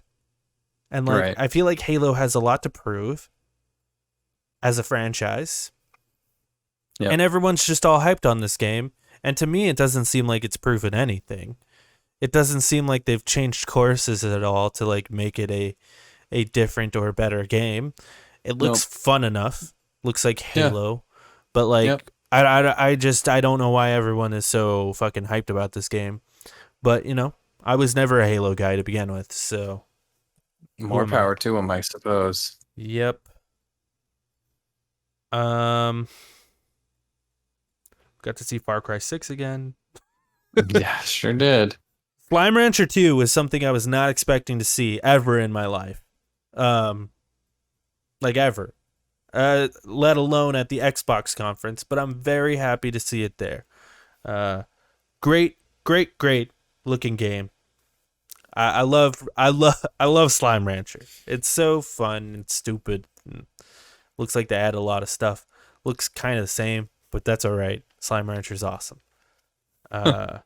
and like Right. I feel like Halo has a lot to prove as a franchise, Yep. and everyone's just all hyped on this game. And to me, it doesn't seem like it's proven anything. It doesn't seem like they've changed courses at all to like make it a different or better game. It looks Nope. fun enough. Looks like Yeah. Halo, but Yep. like I don't know why everyone is so fucking hyped about this game. But I was never a Halo guy to begin with, so who More am I? power to him, I suppose. Yep. Um, got to see Far Cry 6 again. Yeah, sure did. Slime Rancher 2 was something I was not expecting to see ever in my life. Um, like ever. Let alone at the Xbox conference, but I'm very happy to see it there. Uh, great, great, great looking game. I love Slime Rancher. It's so fun and stupid. And looks like they add a lot of stuff. Looks kind of the same, but that's all right. Slime Rancher's awesome. Uh,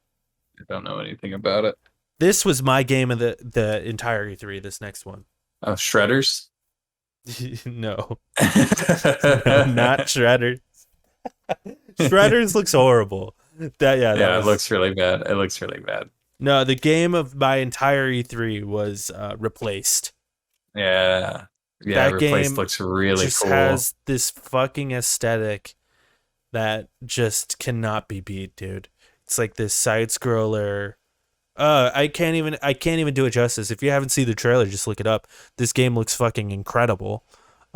I don't know anything about it. this was my game of the entire E3. This next one, Oh, Shredders? no, no, not Shredders. Shredders looks horrible. That Yeah, it was looks really bad. It looks really bad. no. The game of my entire E3 was Replaced. Yeah. Yeah, That Replaced game looks really just cool. has this fucking aesthetic that just cannot be beat, dude. It's like this side scroller. I can't even do it justice. If you haven't seen the trailer, just look it up. This game looks fucking incredible.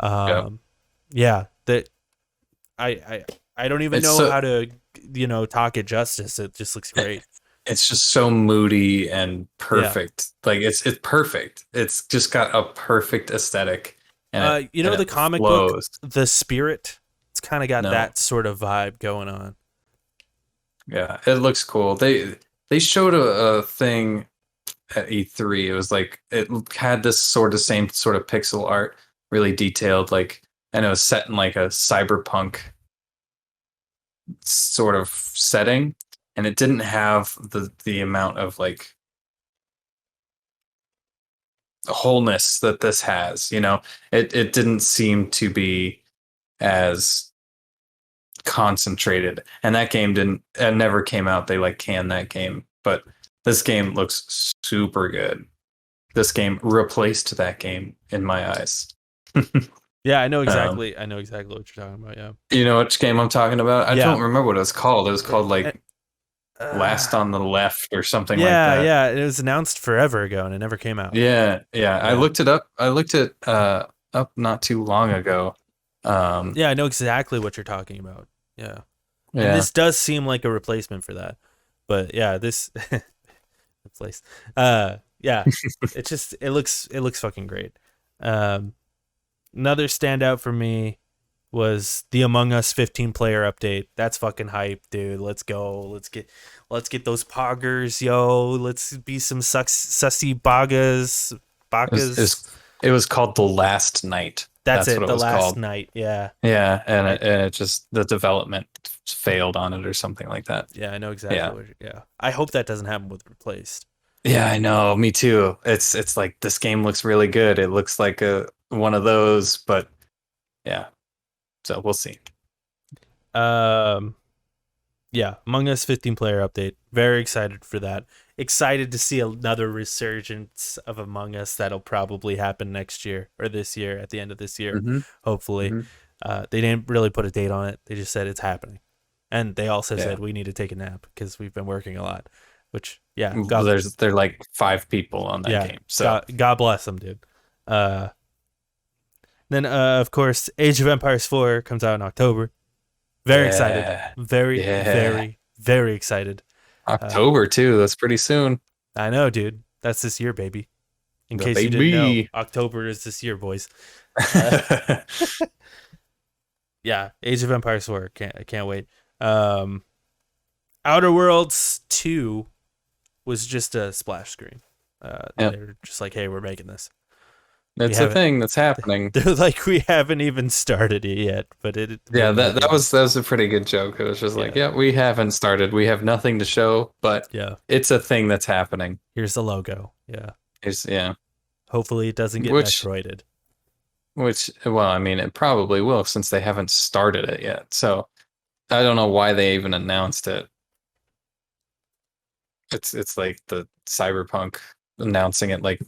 Yep. Yeah, that I I I don't even It's know so how to talk it justice. It just looks great. it's just so moody and Yeah. perfect. Like it's perfect. It's just got a perfect aesthetic, and The it comic book, flows. The Spirit. It's kind of got No. that sort of vibe going on. Yeah, it looks cool. They showed a thing at E3. It was like it had this sort of same sort of pixel art, really detailed, like, and it was set in like a cyberpunk sort of setting, and it didn't have the amount of like wholeness that this has. It didn't seem to be as concentrated, and that game didn't it never came out. They like canned that game, but this game looks super good. This game replaced that game in my eyes. Yeah, I know um, exactly. I know exactly what you're talking about. Yeah. you know which game I'm talking about? I Yeah. don't remember what it was called. It was It- called it- like Last uh, on the Left or something like yeah, that. yeah. It was announced forever ago and it never came out. Yeah, yeah. I Yeah. looked it up. I looked it up not too long ago. Um, Yeah, I know exactly what you're talking about. Yeah. And yeah. this does seem like a replacement for that. But yeah, this replace. Yeah. It looks fucking great. Um Another standout for me was the Among Us 15 player update. That's fucking hype, dude. Let's go. Let's get those poggers, yo. Let's be some sussy bagas. It was, it Bakas. was, it was called The Last Night. That's That's it. what it The was last called. night. Yeah. Yeah, and I it just the development failed on it or something like that. yeah, I know Yeah. exactly what yeah. I hope that doesn't happen with Replaced. Yeah, I know. Me too. It's like this game looks really good. It looks like a one of those, but yeah. So we'll see. Um yeah, Among Us 15 player update. Very excited for that. excited to see another resurgence of Among Us that'll probably happen next year or this year at the end of this year, Mm-hmm. hopefully. Mm-hmm. They didn't really put a date on it. They just said it's happening. And they also Yeah. said we need to take a nap because we've been working a lot, which, yeah, There like 5 people on that yeah, game. So God bless them, dude. Uh, then, of course, Age of Empires 4 comes out in October. Very excited. yeah. Very, Yeah. very, very excited. Uh, October too. That's pretty soon. I know, dude. That's this year, baby. In The case you didn't know, baby. October is this year, boys. Uh, yeah, Age of Empires 4. I can't wait. Um, Outer Worlds 2 was just a splash screen. Yep. They're just like, hey, we're making this. We It's a haven't. thing that's happening. They're like, we haven't even started it yet, but we're Yeah, making it. that was a pretty good joke. It was just like, Yeah, yeah, we haven't started. We have nothing to show, but yeah. it's a thing that's happening. Here's the logo. Yeah. It's yeah. Hopefully, it doesn't get Which Metroided. well, I mean, it probably will since they haven't started it yet. So I don't know why they even announced it. It's like the Cyberpunk announcing it like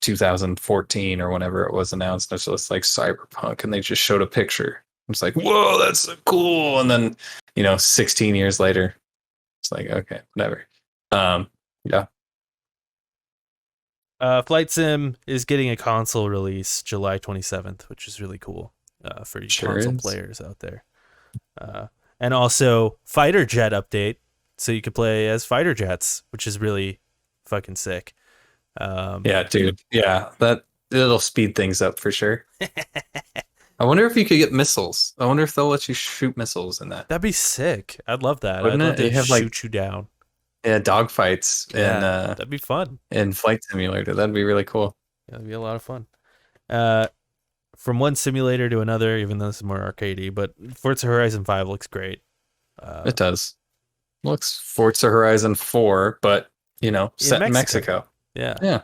2014 or whenever it was announced. It's just like Cyberpunk, and they just showed a picture. It's like, whoa, that's so cool. And then, 16 years later, it's like, okay, whatever. Yeah, Flight Sim is getting a console release July 27th, which is really cool for you sure console is. players out there. And also, Fighter Jet update, so you could play as fighter jets, which is really fucking sick. Yeah, dude. Yeah, that it'll speed things up for sure. I wonder if you could get missiles. I wonder if they'll let you shoot missiles in that. That'd be sick. I'd love that. I'd Wouldn't love it? to You have like shoot you down. dogfights Yeah, that'd be fun. in Flight Simulator. That'd be really cool. Yeah, that'd be a lot of fun. Uh, from one simulator to another, even though this is more arcadey, but Forza Horizon 5 looks great. It does. Looks Forza Horizon 4, but set in Mexico. Yeah. Yeah.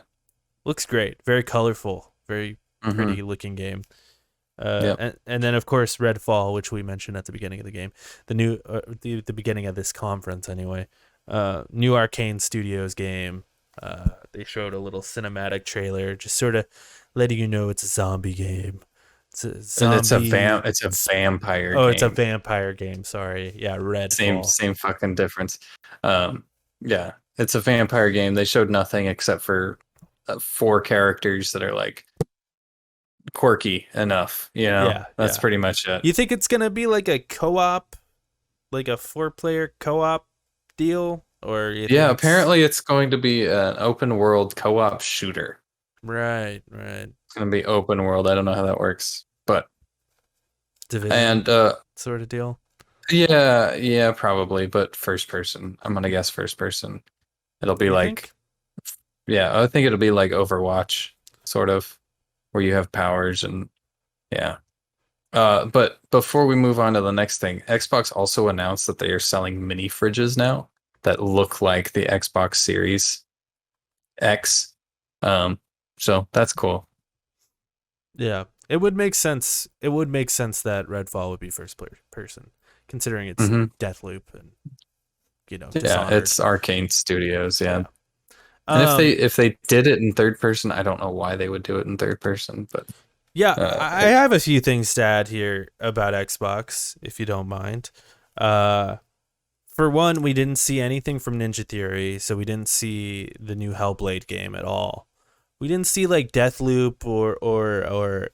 Looks great. Very colorful. Very Mm-hmm. pretty looking game. Yep. And then of course Redfall, which we mentioned at the beginning of the game, the new the beginning of this conference anyway. New Arcane Studios game. They showed a little cinematic trailer, just sort of letting you know it's a zombie game. It's a zombie. And it's a vampire Oh, game. it's a vampire game. Sorry, yeah, Redfall. Same fucking difference. Yeah, it's a vampire game. They showed nothing except for 4 characters that are like quirky enough. Yeah, That's yeah. pretty much it. You think it's gonna be like a co-op, like a 4-player co-op deal, or you Yeah, think apparently it's going to be an open world co-op shooter. right, It's going to be open world. I don't know how that works, but Division and sort of deal? yeah, probably, but first person. I'm gonna guess first person. It'll be You like, think? yeah, I think it'll be like Overwatch, sort of, where you have powers and yeah. But before we move on to the next thing, Xbox also announced that they are selling mini fridges now that look like the Xbox Series X. So that's cool. Yeah, it would make sense. It would make sense that Redfall would be first player person, considering it's Hmm. Deathloop and Yeah, Dishonored. it's Arcane Studios, yeah. Yeah. And Um, if they did it in third person, I don't know why they would do it in third person, but yeah, uh, I have a few things to add here about Xbox, if you don't mind. Uh, for one, we didn't see anything from Ninja Theory, so we didn't see the new Hellblade game at all. We didn't see like Deathloop or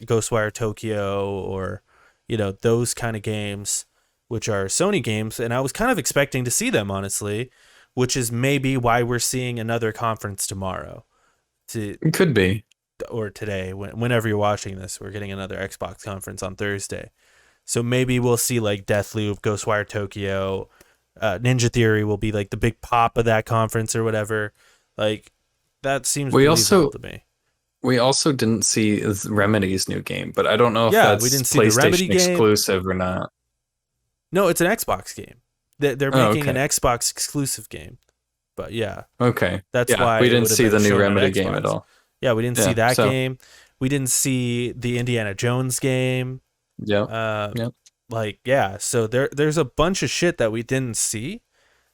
Ghostwire Tokyo or those kind of games, which are Sony games, and I was kind of expecting to see them honestly, which is maybe why we're seeing another conference tomorrow, to it could be. or today whenever you're watching this. We're getting another Xbox conference on Thursday, so maybe we'll see like Deathloop, Ghostwire Tokyo, Ninja Theory will be like the big pop of that conference or whatever. Like that seems We believable also to me. we also didn't see Remedy's new game, but I don't know if Yeah, we that's didn't see the Remedy PlayStation game. exclusive or not. No, it's an Xbox game. They're Oh, making an okay. Xbox exclusive game. But yeah, Okay. that's Yeah, why we it didn't would have see been the new shown on Remedy game at Xbox. all. Yeah, we didn't see Yeah, that so game. We didn't see the Indiana Jones game. yep. Uh, Yep. like yeah, so there's a bunch of shit that we didn't see,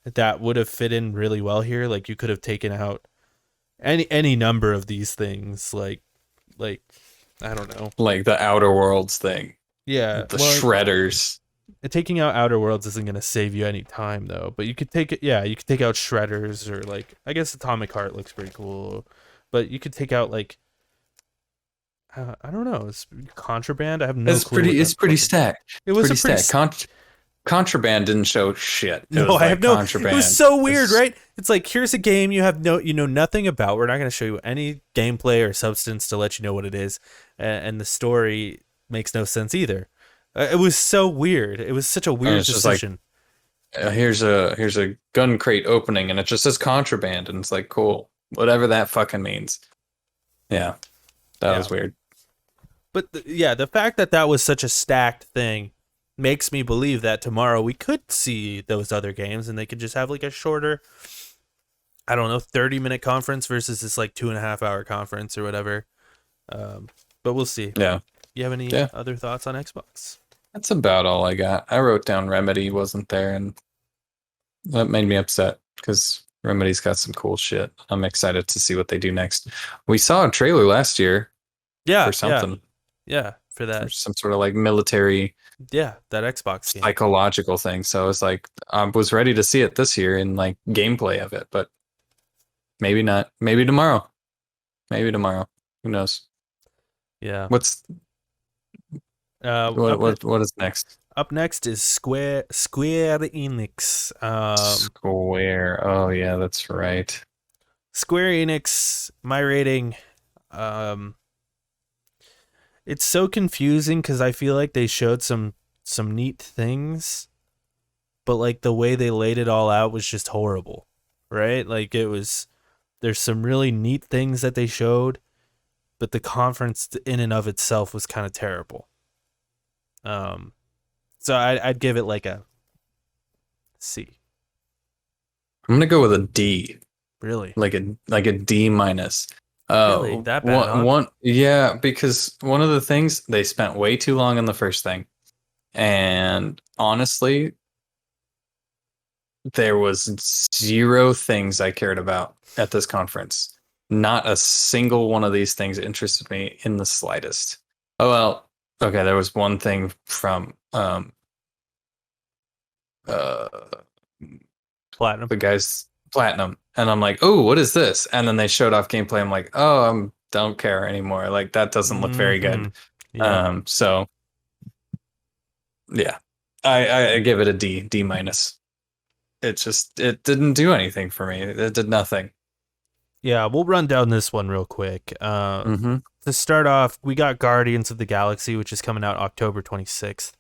that would have fit in really well here. Like you could have taken out any number of these things, like I don't know. Like the Outer Worlds thing, Yeah, the well, shredders. taking out Outer Worlds isn't going to save you any time though. But you could take it. Yeah, you could take out Shredders or like I guess Atomic Heart looks pretty cool, but you could take out like I don't know. It's Contraband. I have no clue what It's that pretty fucking. stacked. It It's was a pretty pretty stacked. Contraband didn't show shit. It no, was I have like no. It was Contraband. so weird, It's right? It's like here's a game you know nothing about. We're not going to show you any gameplay or substance to let you know what it is, and the story makes no sense either. It was so weird. It was such a and weird it's just like decision. here's a gun crate opening and it just says contraband and it's like cool, whatever that fucking means. Yeah, that Yeah, was weird. but yeah, the fact that that was such a stacked thing makes me believe that tomorrow we could see those other games and they could just have like a shorter, I don't know, 30-minute conference versus this like 2.5 hour conference or whatever. But we'll see. Yeah, You have any yeah. other thoughts on Xbox? That's about all I got. I wrote down Remedy wasn't there, and that made me upset because Remedy's got some cool shit. I'm excited to see what they do next. We saw a trailer last year for Yeah, yeah, something, yeah. For for that, some sort of like military yeah, that Xbox game. psychological thing. So I was like, I was ready to see it this year in like gameplay of it, but maybe not. Maybe tomorrow. Maybe tomorrow. Who knows? Yeah. What's Up what is next? up next is Square Enix. Square. Oh yeah, that's right. Square Enix. My rating. Um, it's so confusing because I feel like they showed some neat things, but like the way they laid it all out was just horrible, right? Like it was. There's some really neat things that they showed, but the conference in and of itself was kind of terrible. Um, so I'd give it like a C. I'm gonna go with a D, Really, like a D minus. really that bad, huh? Yeah, because one of the things they spent way too long on the first thing, and honestly, there was zero things I cared about at this conference. Not a single one of these things interested me in the slightest. Oh well, okay, there was one thing from uh Platinum. the guys Platinum, and I'm like, oh, what is this? And then they showed off gameplay. I'm like, oh, I don't care anymore. Like that doesn't look very Mm-hmm. good. Yep. So yeah, I give it a D minus. It didn't do anything for me. It did nothing. Yeah, we'll run down this one real quick. Mm-hmm. To start off, we got Guardians of the Galaxy, which is coming out October 26th.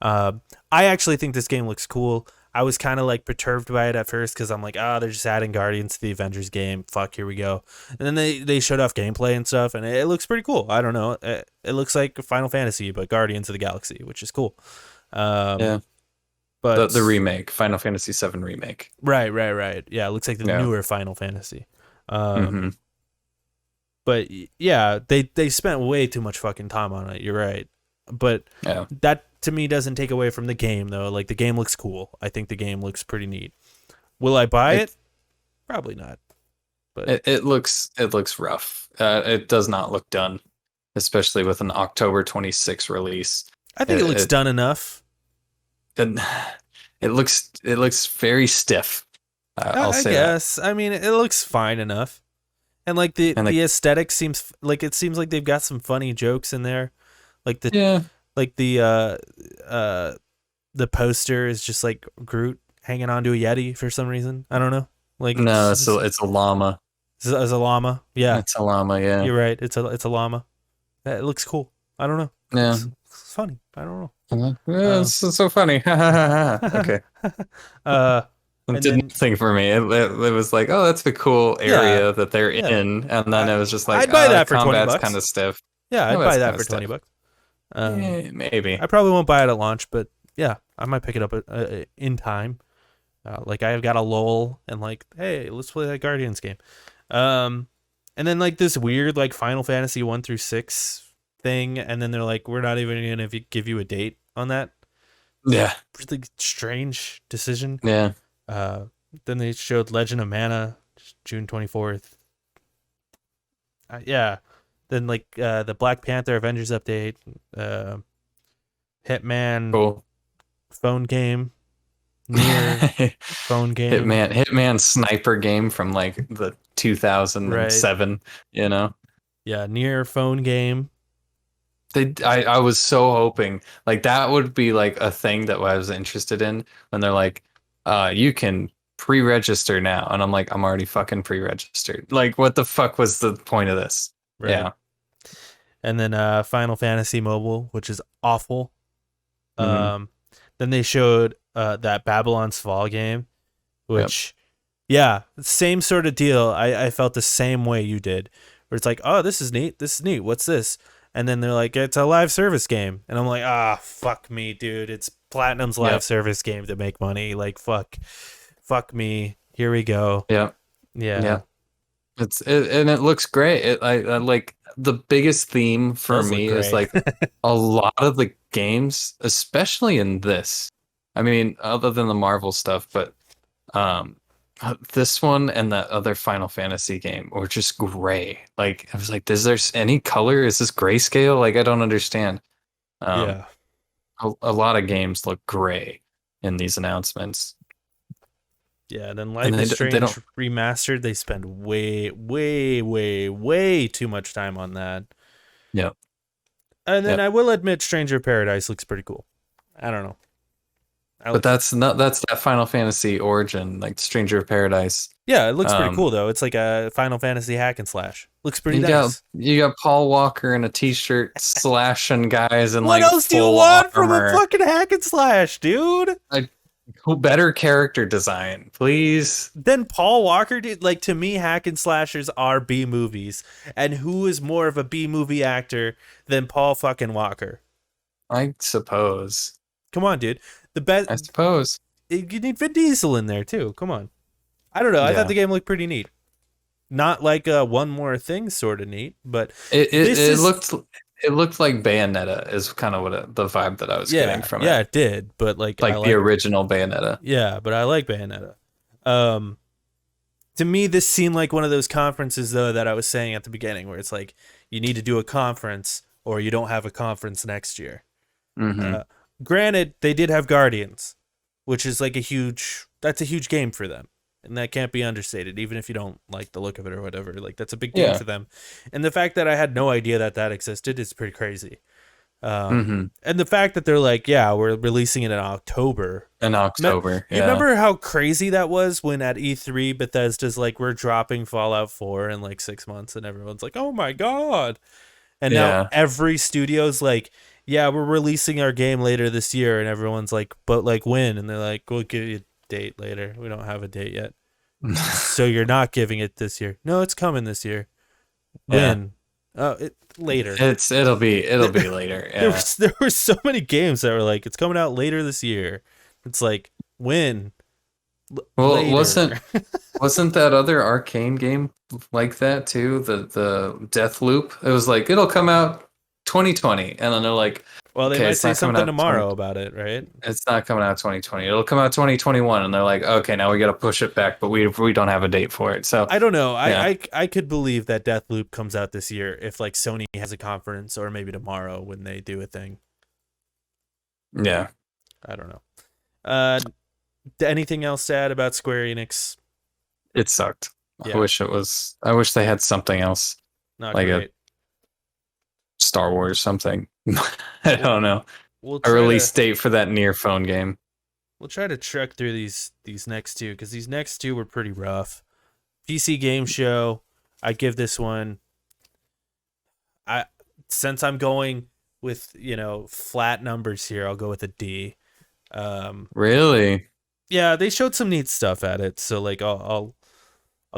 Uh, I actually think this game looks cool. I was kind of like perturbed by it at first because I'm like, they're just adding Guardians to the Avengers game. Fuck, here we go. And then they showed off gameplay and stuff, and it looks pretty cool. I don't know. It looks like Final Fantasy, but Guardians of the Galaxy, which is cool. Yeah, But the remake, Final Fantasy VII remake. right. Yeah, it looks like the Yeah. newer Final Fantasy. Mm-hmm. But yeah, they spent way too much fucking time on it. You're right. But Yeah. that to me doesn't take away from the game though. Like the game looks cool. I think the game looks pretty neat. Will I buy it? Probably not. But It looks rough. It does not look done, especially with an October 26th release. I think it looks it, done enough. it, it looks very stiff. I'll I say that. guess. I mean, it looks fine enough. And like And the aesthetic seems like it seems like they've got some funny jokes in there. Like yeah, like the poster is just like Groot hanging onto a Yeti for some reason. I don't know. Like no, it's a llama. it's a llama. Yeah, It's a llama. Yeah, you're right. It's a llama. It looks cool. I don't know. yeah. It's funny. I don't know. Yeah, it's so funny. Okay. uh, It and did then nothing for me. It was like, oh, that's the cool yeah, area that they're yeah. in, and then it was just like, I'd buy the that for 20 combat's kind bucks. of stiff. Yeah, I'd buy Combat's that kind for of 20 stiff. bucks. Maybe. I probably won't buy it at launch, but yeah, I might pick it up in time. Like I've got a lull and like, hey, let's play that Guardians game. And then like this weird like Final Fantasy 1 through 6 thing, and then they're like, we're not even gonna give you a date on that. Yeah. Really strange decision. Yeah. Then they showed Legend of Mana, June 24th. Yeah. Then like the Black Panther Avengers update, uh, Hitman Cool. phone game, Near phone game, Hitman sniper game from like the right? 2007, you know. Yeah, Near phone game. I was so hoping like that would be like a thing that I was interested in when they're like, you can pre-register now. And I'm like, I'm already fucking pre-registered. Like, what the fuck was the point of this? Right. Yeah. And then Final Fantasy Mobile, which is awful. Hmm. Um, then they showed that Babylon's Fall game, Yep. which, yeah, same sort of deal. I felt the same way you did, where it's like, oh, this is neat. This is neat. What's this? And then they're like, it's a live service game. And I'm like, ah, fuck me, dude. It's Platinum's live Yep. service game to make money. Like, fuck me. Here we go. Yep. Yeah. Yep. And it looks great. I like the biggest theme for Does look me is great. like a lot of the games, especially in this. I mean, other than the Marvel stuff, but um this one and that other Final Fantasy game were just gray. Like I was like, is there any color? Is this grayscale? Like I don't understand. Um Yeah. a lot of games look gray in these announcements. Yeah, and then And Life is they Strange don't, remastered. They spend way, way, way, way too much time on that. yeah. And then Yeah. I will admit, Stranger Paradise looks pretty cool. I don't know. I But like it. that's that Final Fantasy origin, like Stranger of Paradise. Yeah, it looks pretty Um, cool though. It's like a Final Fantasy hack and slash. Looks pretty you got nice. you got Paul Walker in a t-shirt slashing guys in What like else do you full want from a armor. fucking hack and slash, dude? Like better character design, please. Then Paul Walker did like to me, hack and slashers are B movies, and who is more of a B movie actor than Paul fucking Walker? I suppose. Come on, dude. The best. I suppose. You need Vin Diesel in there too. Come on. I don't know. I thought Yeah. the game looked pretty neat. Not like one more thing sort of neat, but It it, this it is looked like Bayonetta is kind of the vibe that I was getting yeah, from it. yeah, it did. But like I Like the like original Bayonetta. yeah, but I like Bayonetta. Um, to me, this seemed like one of those conferences though that I was saying at the beginning, where it's like you need to do a conference or you don't have a conference next year. Hmm. Uh, Granted, they did have Guardians, which is like that's a huge game for them. And that can't be understated, even if you don't like the look of it or whatever. Like that's a big game Yeah. for them. And the fact that I had no idea that that existed is pretty crazy. Hmm. And the fact that they're like, yeah, we're releasing it in October. In October. You Yeah. remember how crazy that was when at E3 Bethesda's like, we're dropping Fallout 4 in like 6 months, and everyone's like, oh my god. And now Yeah. every studio's like, yeah, we're releasing our game later this year, and everyone's like, but like when? And they're like, we'll give you a date later. We don't have a date yet. So you're not giving it this year? No, it's coming this year. Yeah. When? Oh, later. It'll be later. Yeah. There were so many games that were like, it's coming out later this year. It's like when? Well, Later. wasn't that other arcane game like that too? The Death Loop. It was like it'll come out 2020, and then they're like, Well, they okay, might it's say not coming something out 20. tomorrow about it, right? It's not coming out 2020. It'll come out 2021, and they're like, okay, now we got to push it back, but we don't have a date for it. So I don't know. yeah, I could believe that Deathloop comes out this year if like Sony has a conference or maybe tomorrow when they do a thing. yeah, I don't know. Uh, anything else sad about Square Enix? it sucked. Yeah, I wish they had something else not like a great. Star Wars something. I We'll, don't know. we'll A try to release date for that near phone game. trek through these next two because these next two were pretty rough. PC Game Show. I give this one. I since I'm going with flat numbers here, I'll go with a D. Really? Yeah, they showed some neat stuff at it, so like I'll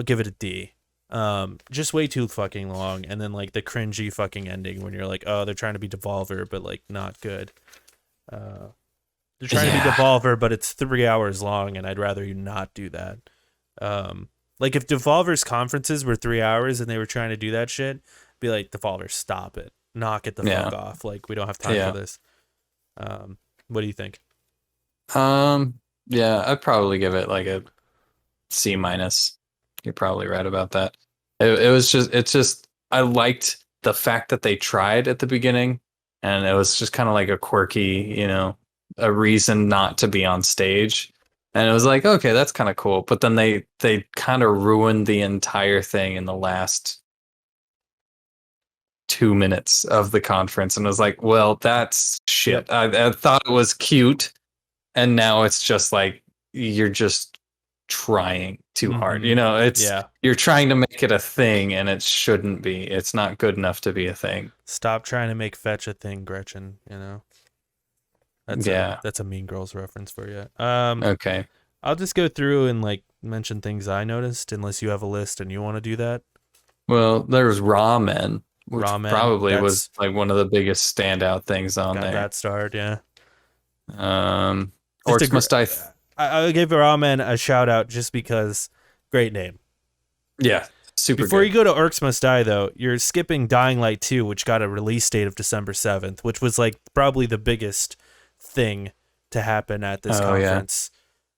give it a D. Just way too fucking long, and then like the cringy fucking ending when you're like, oh, they're trying to be Devolver, but like not good. They're trying to be Yeah. Devolver, but it's 3 hours long, and I'd rather you not do that. Like if Devolver's conferences were 3 hours and they were trying to do that shit, be like, Devolver, stop it, knock it the Yeah. fuck off. Like we don't have time Yeah. for this. What do you think? Yeah, I'd probably give it like a C minus. You're probably right about that. It was just it's just I liked the fact that they tried at the beginning, and it was just kind of like a quirky, a reason not to be on stage. And it was like, okay, that's kind of cool. But then they kind of ruined the entire thing in the last 2 minutes of the conference, and I was like, well, that's Yep. shit. I thought it was cute, and now it's just like you're just trying too hard. Mm-hmm. It's Yeah. you're trying to make it a thing, and it shouldn't be. It's not good enough to be a thing. Stop trying to make fetch a thing, Gretchen. Yeah. That's a Mean Girls reference for you. Okay. I'll just go through and like mention things I noticed, unless you have a list and you want to do that. Well, there's ramen, which Ramen. probably was That's like one of the biggest standout things on got there. that starred. Yeah. Just a. Orcs Must Die. I'll give Ramen a shout out just because great name. Yeah, super Before you good. go to Orcs Must Die, though, you're skipping Dying Light 2, which got a release date of December 7th, which was like probably the biggest thing to happen at this Oh yeah, conference.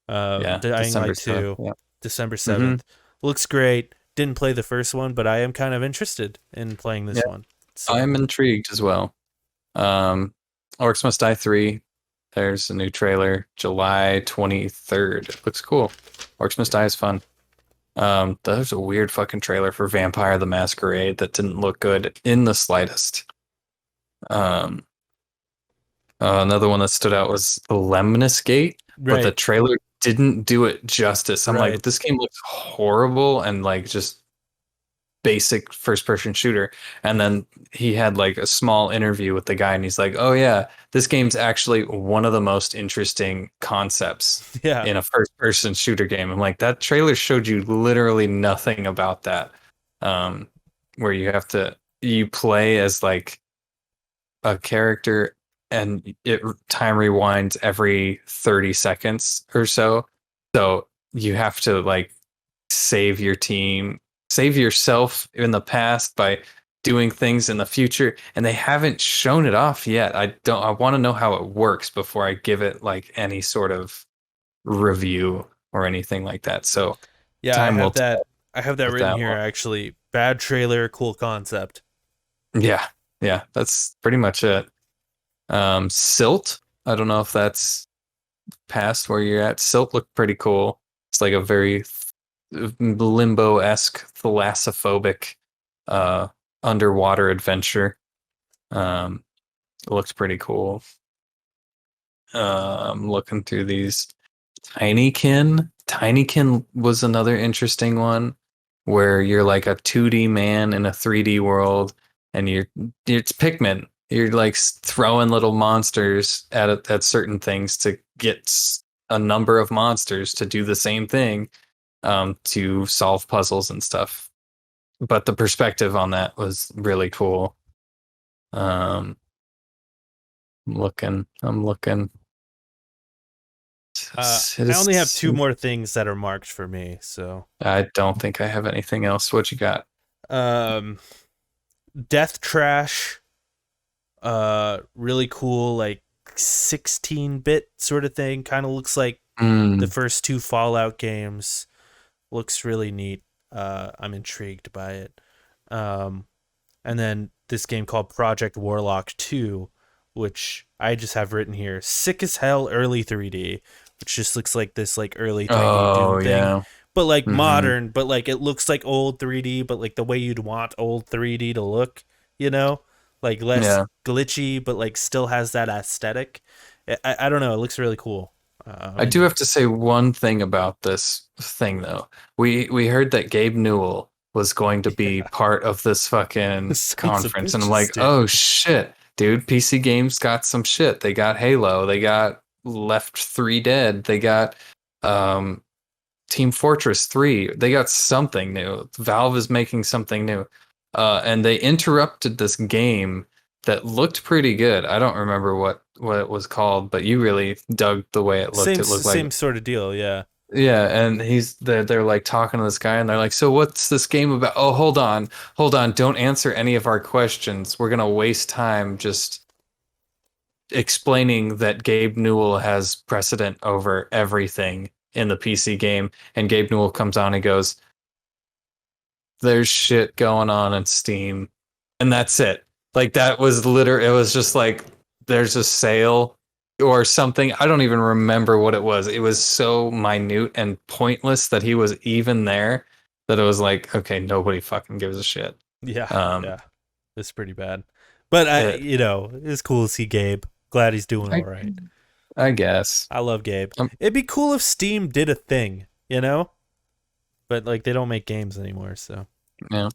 yeah. Dying December Light stuff. 2, Yeah. December hmm 7th. Looks great. Didn't play the first one, but I am kind of interested in playing Yeah, this one. So, I'm intrigued as well. Um, Orcs Must Die 3. There's a new trailer, July 23rd. It looks cool. Orcs Must Die is fun. There's a weird fucking trailer for Vampire the Masquerade that didn't look good in the slightest. Um, Another one that stood out was Lemnis Gate, but the right, trailer didn't do it justice. I'm right. like, this game looks horrible and like just basic first person shooter. And then he had like a small interview with the guy, and he's like, oh yeah, this game's actually one of the most interesting concepts Yeah, in a first person shooter game. I'm like, that trailer showed you literally nothing about that. um where you play as like a character, and it time rewinds every 30 seconds or so, so you have to like save your team, save yourself in the past by doing things in the future, and they haven't shown it off yet. I want to know how it works before I give it like any sort of review or anything like that. So yeah. time will tell I have that with written that here one. actually. Bad trailer, cool concept. Yeah, yeah, that's pretty much it. Silt, I don't know if that's past where you're at. Silt looked pretty cool. It's like a very limbo-esque, thalassophobic uh, underwater adventure. Um, it looks pretty cool. I'm looking through these. Tinykin. Tinykin was another interesting one where you're like a 2D man in a 3D world, and it's Pikmin. You're like throwing little monsters at certain things to get a number of monsters to do the same thing, to solve puzzles and stuff. But the perspective on that was really cool. Um, I'm looking. I only have two Citizen. more things that are marked for me. So, I don't think I have anything else. What you got? um, Death Trash, really cool, like 16-bit sort of thing. Kind of looks like the Mm. first two Fallout games. Looks really neat. I'm intrigued by it. Um, and then this game called Project Warlock 2, which I just have written here, sick as hell early 3D, which just looks like this like early 3D Oh Doom thing, yeah. but like hmm modern, but like it looks like old 3D, but like the way you'd want old 3D to look, you know? Like less Yeah. glitchy, but like still has that aesthetic. I don't know, it looks really cool. I'm I do into have to say one thing about this thing though. We heard that Gabe Newell was going to be it. part of this fucking Sons of conference, and I'm bitches, like, dude. oh shit, dude. PC Games got some shit. They got Halo. They got Left 3 Dead. They got um Team Fortress 3. They got something new. Valve is making something new. And they interrupted this game that looked pretty good. I don't remember what it was called, but you really dug the way it looked. It looked like, Same sort of deal, yeah. yeah, and they're like talking to this guy, and they're like, "So what's this game about?" Oh, hold on, don't answer any of our questions. We're gonna waste time just explaining that Gabe Newell has precedent over everything, in the PC game, and Gabe Newell comes on and goes, "There's shit going on in Steam," and that's it. Like that was literally, it was just like there's a sale or something. I don't even remember what it was. It was so minute and pointless that he was even there that it was like, okay, nobody fucking gives a shit. Yeah, Um, yeah, it's pretty bad. But it, it's cool to see Gabe. Glad he's doing all I, right. I guess. I love Gabe. Um, It'd be cool if Steam did a thing, you know? But like they don't make games anymore, so yeah.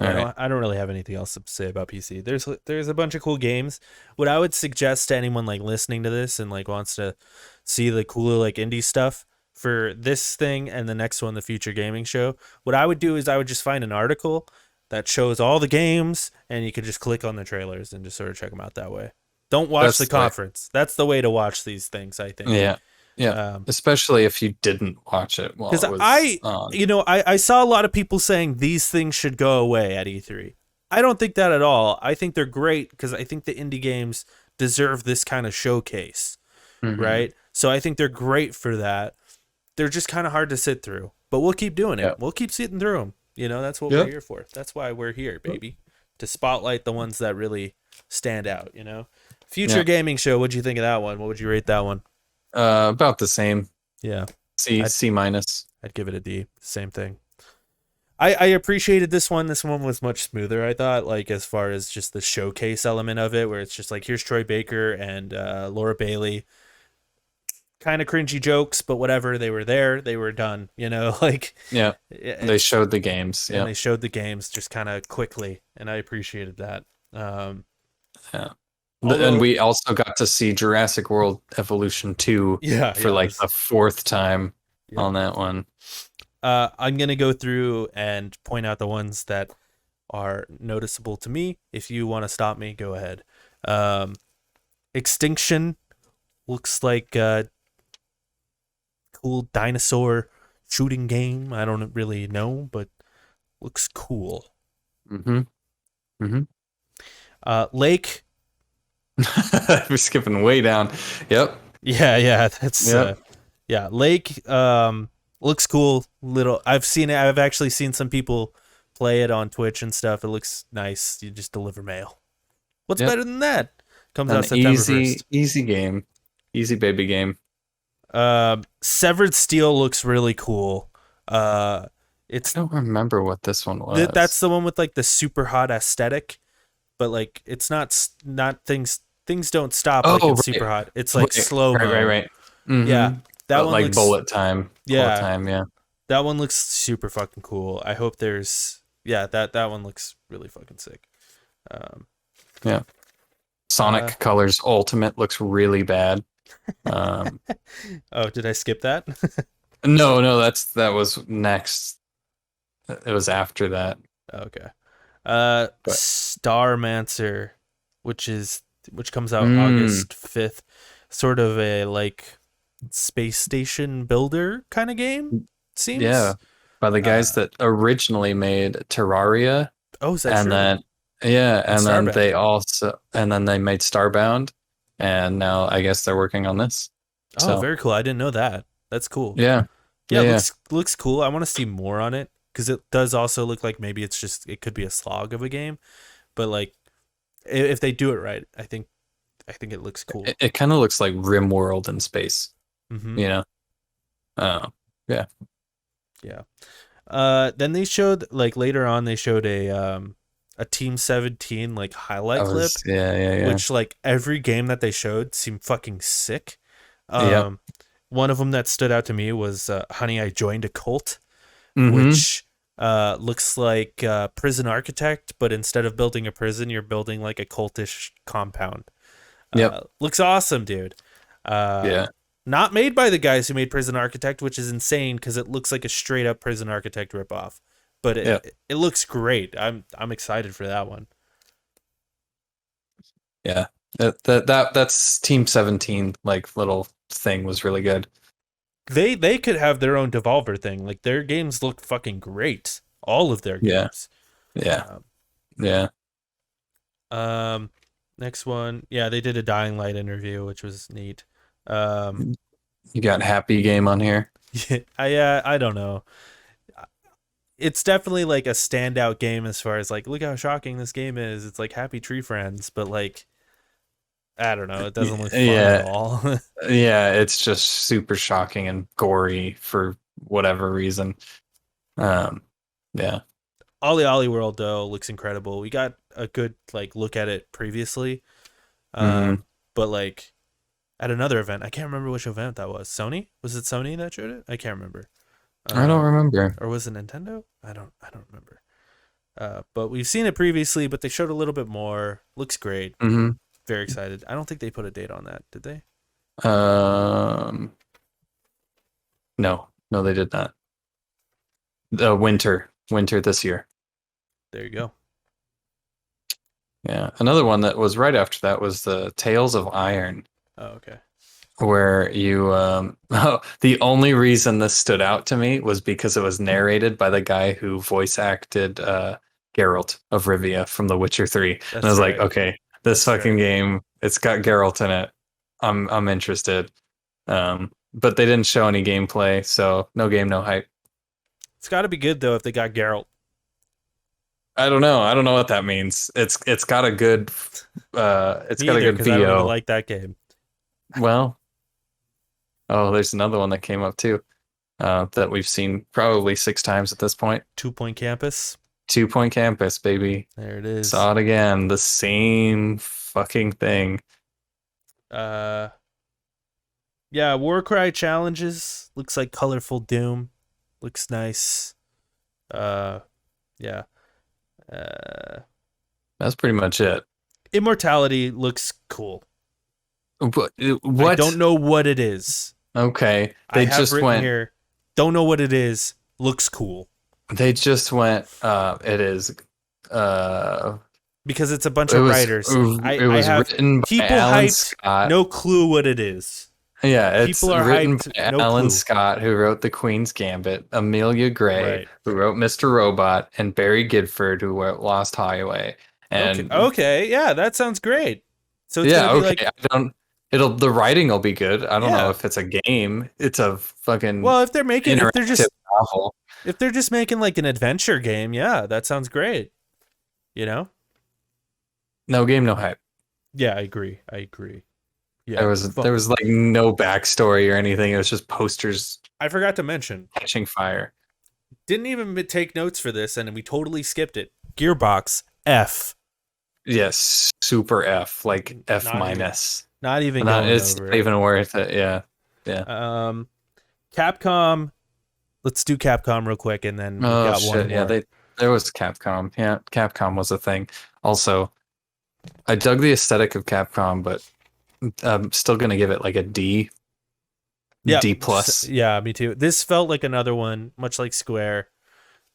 yeah, All right. I don't really have anything else to say about PC. There's a bunch of cool games. What I would suggest to anyone like listening to this and like wants to see the cooler like indie stuff for this thing and the next one, the Future Gaming Show, what I would do is I would just find an article that shows all the games and you could just click on the trailers and just sort of check them out that way. Don't watch the That's the way. conference. That's the way to watch these things, I think. Yeah. Yeah. Um, Especially if you didn't watch it while Because it was on. I saw a lot of people saying these things should go away at E3. I don't think that at all. I think they're great because I think the indie games deserve this kind of showcase, Hmm. right? So I think they're great for that. They're just kind of hard to sit through, but we'll keep doing it. Yeah. We'll keep sitting through them. That's what we're Yep. here for. That's why we're here, baby, to spotlight the ones that really stand out. Future Yeah. Gaming Show. What'd you think of that one? What would you rate that one? About the same. Yeah, C I'd C minus. I'd give it a D. Same thing. I appreciated this one. This one was much smoother, I thought, like as far as just the showcase element of it, where it's just like here's Troy Baker and Laura Bailey. Kind of cringy jokes, but whatever. They were there. They were done. Like Yeah. They it's showed the games. and Yeah. they showed the games just kind of quickly, and I appreciated that. Yeah. And Although, we also got to see Jurassic World Evolution 2 yeah, for yeah, like the fourth time yep. on that one. I'm gonna go through and point out the ones that are noticeable to me. If you want to stop me, go ahead. Um, Extinction looks like a cool dinosaur shooting game. I don't really know, but looks cool. Mm-hmm. Mm-hmm. Lake, We're skipping way down. Yep. yeah, that's Yep. yeah. Lake looks cool. Little, I've seen it. I've actually seen some people play it on Twitch and stuff. It looks nice. You just deliver mail. What's Yep. better than that? Comes An out September 1st. easy game. Easy baby game. Severed Steel looks really cool. Uh, I it's don't remember what this one that's was. the one with like the super hot aesthetic, but like it's not things don't stop like Oh, in right. super hot. It's like Right, slow mo. right. Yeah, Mm-hmm. that But one like looks bullet yeah, time, yeah. that one looks super fucking cool. I hope there's yeah that one looks really fucking sick. Um, Yeah. uh, Sonic Colors Ultimate looks really bad. Um, oh, did I skip that? no, that was next. It was after that. Okay. But Starmancer, which is which comes out mm, August 5th, sort of a like space station builder kind of game, yeah, seems. by the guys Uh that originally made Terraria, oh, is that and true? then yeah, And Starbound. and then they made Starbound, and now I guess they're working on this. Oh, So very cool. I didn't know that. That's cool. yeah, Yeah, yeah, yeah. looks cool. I want to see more on it because it does also look like maybe it could be a slog of a game, but like if they do it right, I think it looks cool. It kind of looks like RimWorld in space, Mm-hmm. you know. Oh, yeah. Yeah. Then they showed like later on they showed a Team 17 like highlight That clip, was yeah. which like every game that they showed seemed fucking sick. Yep. Um, One of them that stood out to me was Honey, I Joined a Cult, Mm-hmm. which looks like Prison Architect, but instead of building a prison, you're building like a cultish compound. Yep. Looks awesome, dude. Uh, Yeah. Not made by the guys who made Prison Architect, which is insane because it looks like a straight up Prison Architect ripoff. But Yeah. it looks great. I'm excited for that one. Yeah. That's Team 17 like little thing was really good. They could have their own Devolver thing. Like their games look fucking great. All of their Yeah. games. Yeah. Um, Yeah. next one, yeah, they did a Dying Light interview, which was neat. Um, You got Happy Game on here. I don't know. It's definitely like a standout game as far as like look how shocking this game is. It's like Happy Tree Friends, but like I don't know, it doesn't look fun at Yeah, all. yeah, it's just super shocking and gory for whatever reason. Um, yeah. Ollie Ollie World though looks incredible. We got a good like look at it previously. Hmm. But like at another event, I can't remember which event that was. Sony? Was it Sony that showed it? I can't remember. I don't remember. Or was it Nintendo? I don't remember. But we've seen it previously, but they showed a little bit more. Looks great. Hmm. Very excited. I don't think they put a date on that, did they? Um, no, no, they did not. The winter this year. There you go. Yeah, another one that was right after that was the Tales of Iron, Oh, okay. where you oh, the only reason this stood out to me was because it was narrated by the guy who voice acted Geralt of Rivia from The Witcher 3. And I That's was like, right. okay, this That's fucking right. game, it's got Geralt in it. I'm interested. But they didn't show any gameplay, so no game, no hype. It's got to be good though if they got Geralt. I don't know. I don't know what that means. It's got a good it's Me got a either, good because I don't even VO. like that game. Well, oh, there's another one that came up too. That we've seen probably 6 times at this point. 2 Point Campus. 2 Point Campus, baby. There it is. Saw it again. The same fucking thing. Uh, yeah. Warcry challenges. Looks like colorful Doom. Looks nice. Uh, yeah. Uh, That's pretty much it. Immortality looks cool. What? I What? don't know what it is. Okay. I have written here. Don't know what it is. Looks cool They just went, it is, uh, because it's a bunch it of was, writers. it I was have written by people Alan hyped. Scott. No clue what it is. Yeah, it's People are written hyped. by No Alan clue. Scott, who wrote The Queen's Gambit, Amelia Gray, Right. who wrote Mr. Robot, and Barry Gifford, who wrote Lost Highway. Okay. And Okay. Yeah, that sounds great. So it's gonna yeah, be okay, like, I don't, the writing will be good. I don't know yeah. if it's a game. It's a fucking Well, if they're making, interactive novel. if they're just making like an adventure game, yeah, that sounds great. You know? No game, no hype. Yeah, I agree. I agree. There Yeah. was there was like no backstory or anything. It was just posters I forgot to mention. catching fire. Didn't even take notes for this, and we totally skipped it. Gearbox F. Yes, super F, like F Not even. minus. Not even Not, going it's over not it. even worth it. Yeah, yeah. Capcom. Let's do Capcom real quick, and then we've Oh got one shit, yeah, more. there was Capcom. Yeah, Capcom was a thing. Also, I dug the aesthetic of Capcom, but I'm still gonna give it like a D, Yeah, D plus. yeah, me too. This felt like another one, much like Square,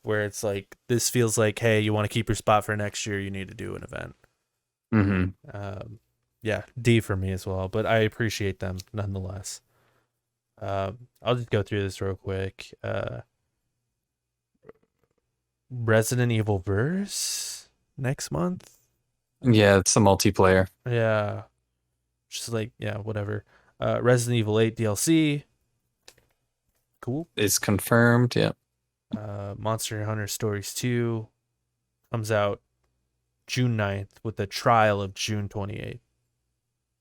where it's like this feels like, hey, you want to keep your spot for next year, you need to do an event. Mm-hmm. Yeah, D for me as well, but I appreciate them nonetheless. I'll just go through this real quick. Resident Evil Verse next month. Yeah, it's the multiplayer. Yeah, just like yeah, whatever. Resident Evil 8 DLC. Cool. It's confirmed. Yeah. Monster Hunter Stories 2 comes out June 9th with the trial of June 28th.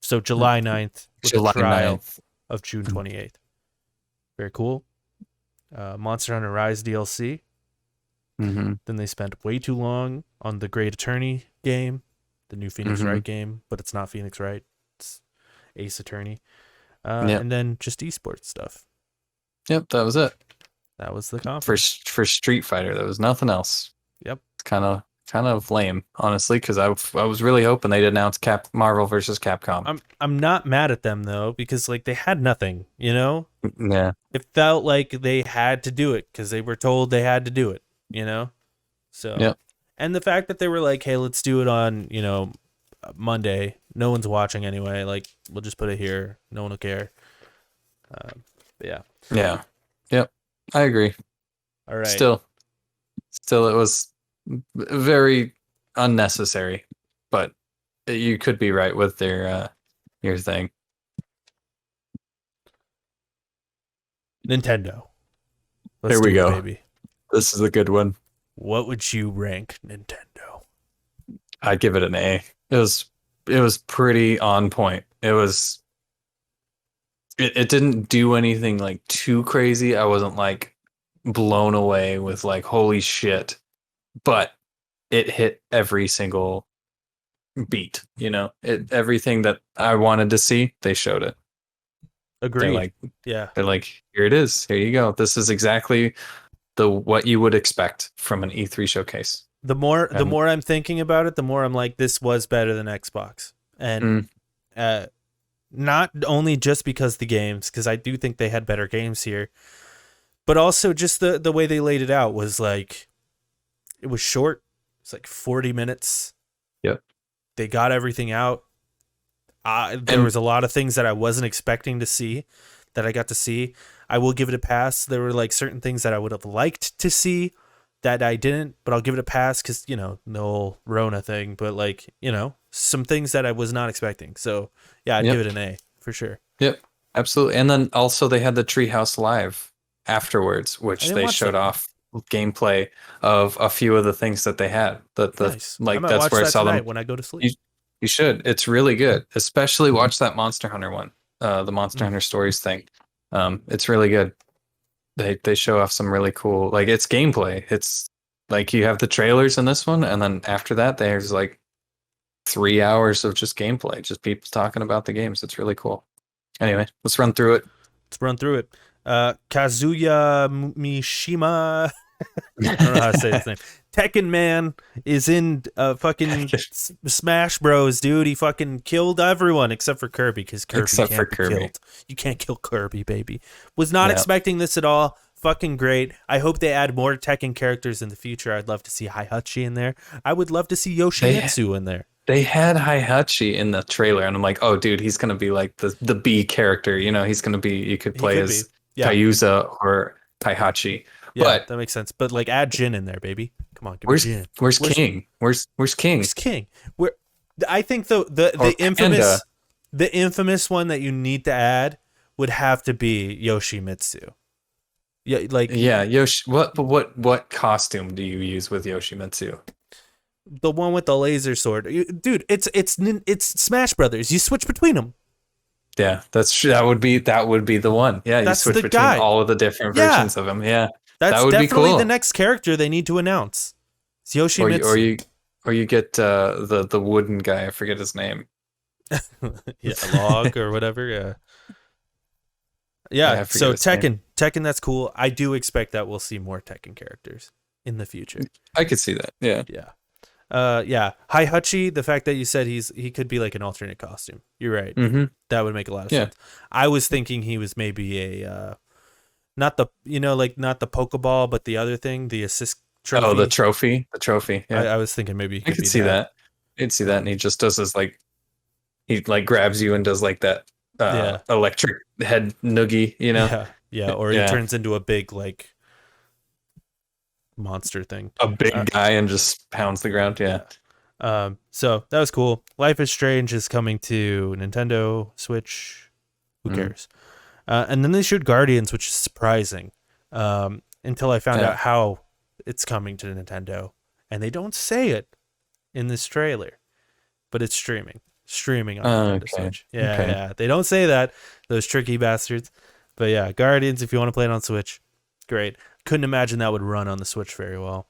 So July 9th with the July trial 9th. of June 28th. Very cool. Monster Hunter Rise DLC. Mm-hmm. Then they spent way too long on the Great Attorney game, the new Phoenix Mm-hmm. Wright game, but it's not Phoenix Wright. It's Ace Attorney. Yep. And then just esports stuff. Yep, that was it. That was the For conference. for Street Fighter, there was nothing else. Yep. It's kind of lame, honestly, because I was really hoping they'd announce Marvel versus Capcom. I'm not mad at them though, because like they had nothing, you know? Yeah. It felt like they had to do it because they were told they had to do it, you know? So Yep. and the fact that they were like, hey, let's do it on, Monday. No one's watching anyway. Like, we'll just put it here. No one will care. Yeah. Yeah. Yep. I agree. All right. Still, it was very unnecessary, but you could be right with their your thing. Nintendo. Let's Here we do it, go. baby. This is a good one. What would you rank Nintendo? I'd give it an A. It was pretty on point. It didn't do anything like too crazy. I wasn't like blown away with like holy shit, but it hit every single beat, everything that I wanted to see, they showed it. They're Agreed. like Yeah. they're like, here it is. Here you go. This is exactly the what you would expect from an E3 showcase. The And more I'm thinking about it, the more I'm like, this was better than Xbox. And not only just because the games, because I do think they had better games here, but also just the way they laid it out was like, it was short. It's like 40 minutes. yep. They got everything out. There And was a lot of things that I wasn't expecting to see that I got to see. I will give it a pass. There were like certain things that I would have liked to see that I didn't, but I'll give it a pass because, the whole Rona thing. But like, some things that I was not expecting. So yeah, I'd yep. give it an A for sure. Yep. Absolutely. And then also they had the Treehouse Live afterwards, I which didn't they watch showed that. off gameplay of a few of the things that they had. Nice. I Like might that's watch where I that saw them. tonight when I go to sleep. You, you should. It's really good. Especially watch that Monster Hunter one. The Monster Hunter Stories thing. It's really good. They show off some really cool, like, it's gameplay. It's like you have the trailers in this one, and then after that there's like 3 hours of just gameplay, just people talking about the games. It's really cool. Anyway, let's run through it. Let's run through it. Kazuya Mishima. I don't know how to say his name. Tekken Man is in fucking Smash Bros, dude. He fucking killed everyone except for Kirby because Kirby Except for can't be Kirby. killed. You can't kill Kirby, baby. Was not Yeah. expecting this at all. Fucking great. I hope they add more Tekken characters in the future. I'd love to see Heihachi in there. I would love to see Yoshimitsu in there. They had Heihachi in the trailer, and I'm like, oh, dude, he's gonna be like the B character. He's gonna be. You could play as Yeah. Kayuza or Heihachi. Yeah, But that makes sense. But like, add Jin in there, baby. Come on, give me Jin. Where's King? Where's King? Where's King? I think the Or infamous Panda. the infamous one that you need to add would have to be Yoshimitsu. Yeah, like Yoshi. What costume do you use with Yoshimitsu? the one with the laser sword, dude. It's Smash Brothers. You switch between them. Yeah, that would be the one. Yeah, That's you switch the between guy. all of the different Yeah. versions of him. Yeah, That's that would be definitely cool. the next character they need to announce. It's Yoshimitsu. Or you get the wooden guy. I forget his name. Yeah, Log or whatever. Yeah. Yeah, I forget so his name. Tekken, that's cool. I do expect that we'll see more Tekken characters in the future. I could see that. Yeah. Yeah. Yeah. Heihachi, the fact that you said he could be like an alternate costume. You're right. Mm-hmm. That would make a lot of Yeah. sense. I was thinking he was maybe a not the not the Pokeball, but the other thing, the assist trophy. Oh, the trophy. The trophy. Yeah. I was thinking maybe he I could could be see that. I'd see that, and he just does his like, he like grabs you and does like that electric head noogie, Yeah, or he Yeah. turns into a big like monster thing. a big guy and just pounds the ground. Yeah. So that was cool. Life is Strange is coming to Nintendo Switch. Who cares? And then they showed Guardians, which is surprising. Until I found out how it's coming to Nintendo, and they don't say it in this trailer, but it's streaming on Nintendo Switch. Yeah. They don't say that, those tricky bastards. But yeah, Guardians, if you want to play it on Switch, great. Couldn't imagine that would run on the Switch very well.